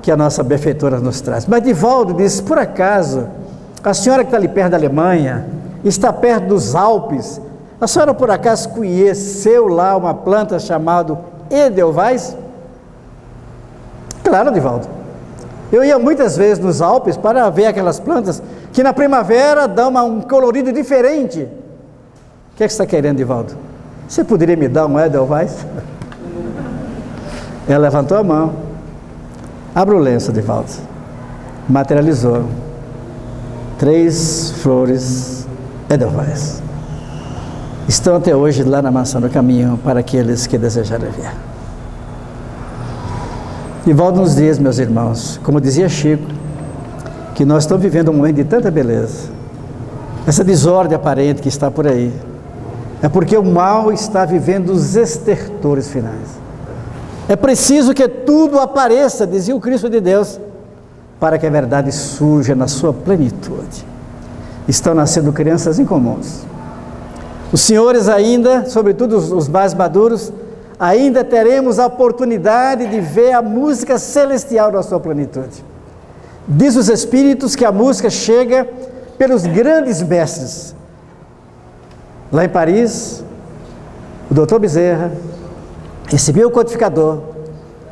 que a nossa benfeitora nos traz. Mas Divaldo disse: por acaso, a senhora que está ali perto da Alemanha, está perto dos Alpes, a senhora por acaso conheceu lá uma planta chamada Edelweiss? Claro, Divaldo. Eu ia muitas vezes nos Alpes para ver aquelas plantas que na primavera dão um colorido diferente. O que é que você está querendo, Divaldo? Você poderia me dar um Edelweiss? Ela levantou a mão. Abre o lenço, Divaldo. Materializou 3 flores Edelweiss. Estão até hoje lá na Mansão do Caminho para aqueles que desejarem ver. Divaldo nos diz, meus irmãos, como dizia Chico, que nós estamos vivendo um momento de tanta beleza. Essa desordem aparente que está por aí é porque o mal está vivendo os estertores finais. É preciso que tudo apareça, dizia o Cristo de Deus, para que a verdade surja na sua plenitude. Estão nascendo crianças incomuns. Os senhores ainda, sobretudo os mais maduros, ainda teremos a oportunidade de ver a música celestial na sua plenitude. Diz os Espíritos que a música chega pelos grandes mestres. Lá em Paris, o Dr. Bezerra recebia o codificador,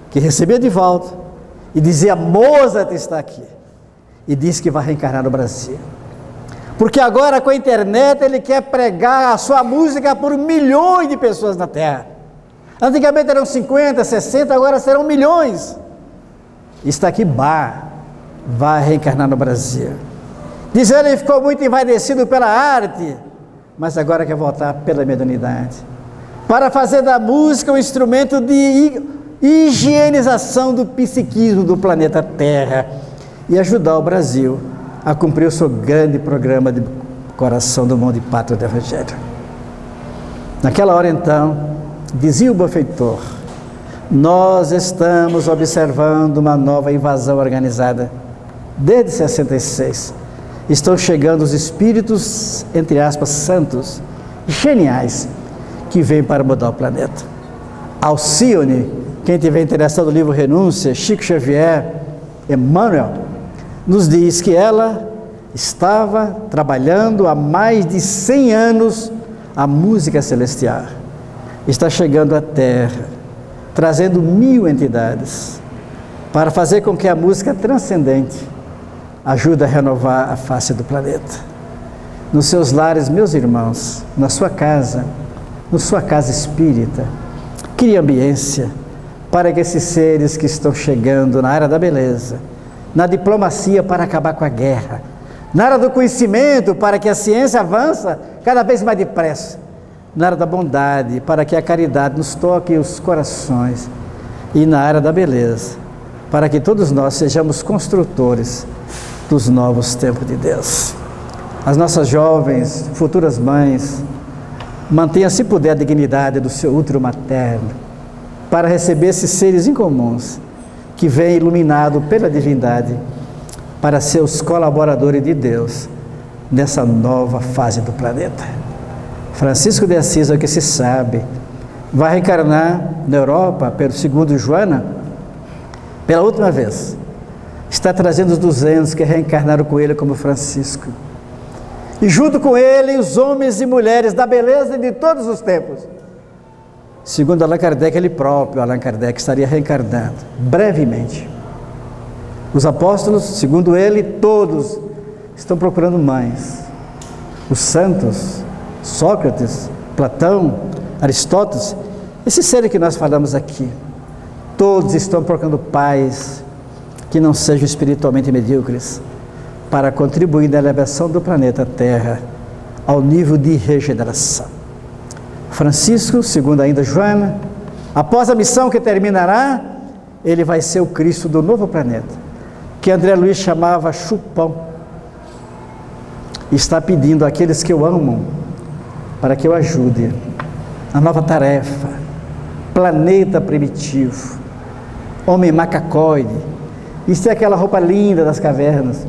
que recebia Divaldo, e dizia: Mozart está aqui, e disse que vai reencarnar no Brasil. Porque agora com a internet ele quer pregar a sua música por milhões de pessoas na Terra. Antigamente eram 50, 60, agora serão milhões. Está aqui, vai reencarnar no Brasil. Diz ele, ficou muito envaidecido pela arte, mas agora quer voltar pela mediunidade, para fazer da música um instrumento de higienização do psiquismo do planeta Terra e ajudar o Brasil a cumprir o seu grande programa de coração do mundo e pátria do Evangelho. Naquela hora, então, dizia o benfeitor: nós estamos observando uma nova invasão organizada. Desde 66, estão chegando os espíritos, entre aspas, santos, geniais, que vêm para mudar o planeta. Alcione, quem tiver interessado no livro Renúncia, Chico Xavier, Emmanuel, nos diz que ela estava trabalhando há mais de 100 anos a música celestial. Está chegando à Terra, trazendo 1000 entidades, para fazer com que a música transcendente ajude a renovar a face do planeta. Nos seus lares, meus irmãos, na sua casa espírita, crie ambiência para que esses seres que estão chegando na área da beleza, na diplomacia para acabar com a guerra, na área do conhecimento para que a ciência avança cada vez mais depressa, na área da bondade para que a caridade nos toque os corações, e na área da beleza para que todos nós sejamos construtores dos novos tempos de Deus. As nossas jovens, futuras mães, mantenham, se puder, a dignidade do seu útero materno, para receber esses seres incomuns, que vêm iluminados pela divindade, para ser os colaboradores de Deus, nessa nova fase do planeta. Francisco de Assis, é o que se sabe, vai reencarnar na Europa, pelo segundo Joana, pela última vez. Está trazendo os 200 que reencarnaram com ele como Francisco. E junto com ele, os homens e mulheres da beleza de todos os tempos. Segundo Allan Kardec, ele próprio, Allan Kardec, estaria reencarnando, brevemente. Os apóstolos, segundo ele, todos estão procurando mães. Os santos, Sócrates, Platão, Aristóteles, esses seres que nós falamos aqui, todos estão procurando pais que não sejam espiritualmente medíocres, para contribuir na elevação do planeta Terra ao nível de regeneração. Francisco, segundo ainda Joana, após a missão que terminará, ele vai ser o Cristo do novo planeta, que André Luiz chamava chupão. Está pedindo àqueles que o amam para que eu ajude na nova tarefa, planeta primitivo, homem macacoide, vestir aquela roupa linda das cavernas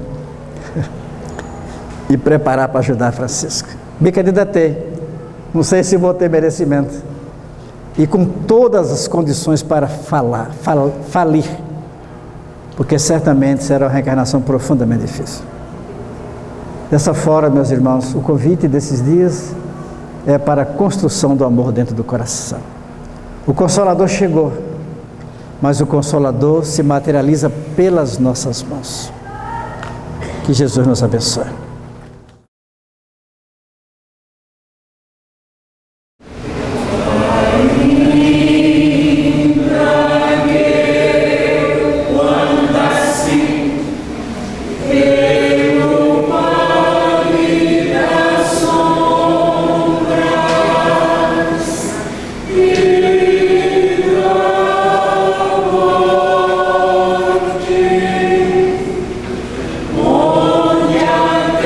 e preparar para ajudar Francisco. Me candidatei, não sei se vou ter merecimento, e com todas as condições para falir, porque certamente será uma reencarnação profundamente difícil. Dessa forma, meus irmãos, o convite desses dias é para a construção do amor dentro do coração. O Consolador chegou, mas o Consolador se materializa pelas nossas mãos. Que Jesus nos abençoe. Mondial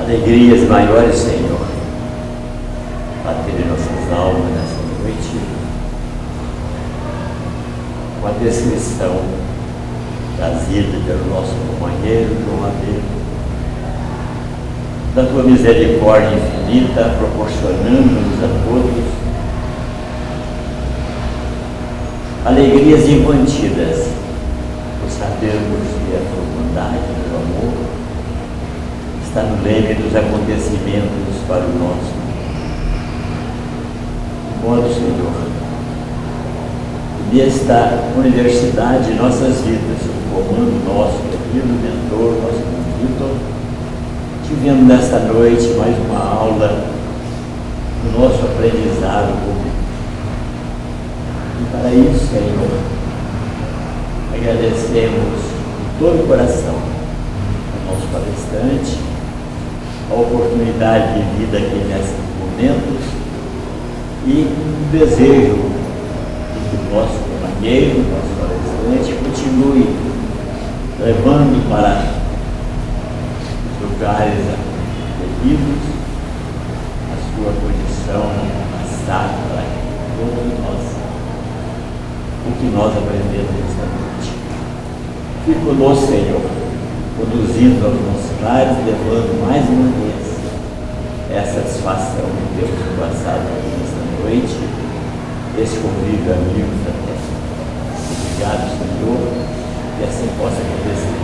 Alegrias maiores, Senhor, bater em nossas almas nessa noite, com a descrição trazida pelo nosso companheiro João Abreu, da tua misericórdia infinita, proporcionando-nos a todos alegrias incontidas, por sabermos que a tua bondade, o teu amor, está no leme dos acontecimentos para o nosso. De modo, Senhor, podia estar a universidade em nossas vidas, sob o comando nosso, querido mentor, nosso mentor. Tivemos nesta noite mais uma aula do nosso aprendizado público. E para isso, Senhor, agradecemos de todo o coração ao nosso palestrante, a oportunidade de vida aqui nesses momentos e o desejo de que o nosso companheiro, o nosso palestrante, continue levando para lugares devidos a sua condição passada para todos nós, o que nós aprendemos esta noite. Fique conosco, Senhor, conduzindo aos nossos lares, levando mais uma vez essa satisfação de Deus passado aqui nesta noite, esse convívio amigo da terra. Obrigado, Senhor, que assim possa acontecer.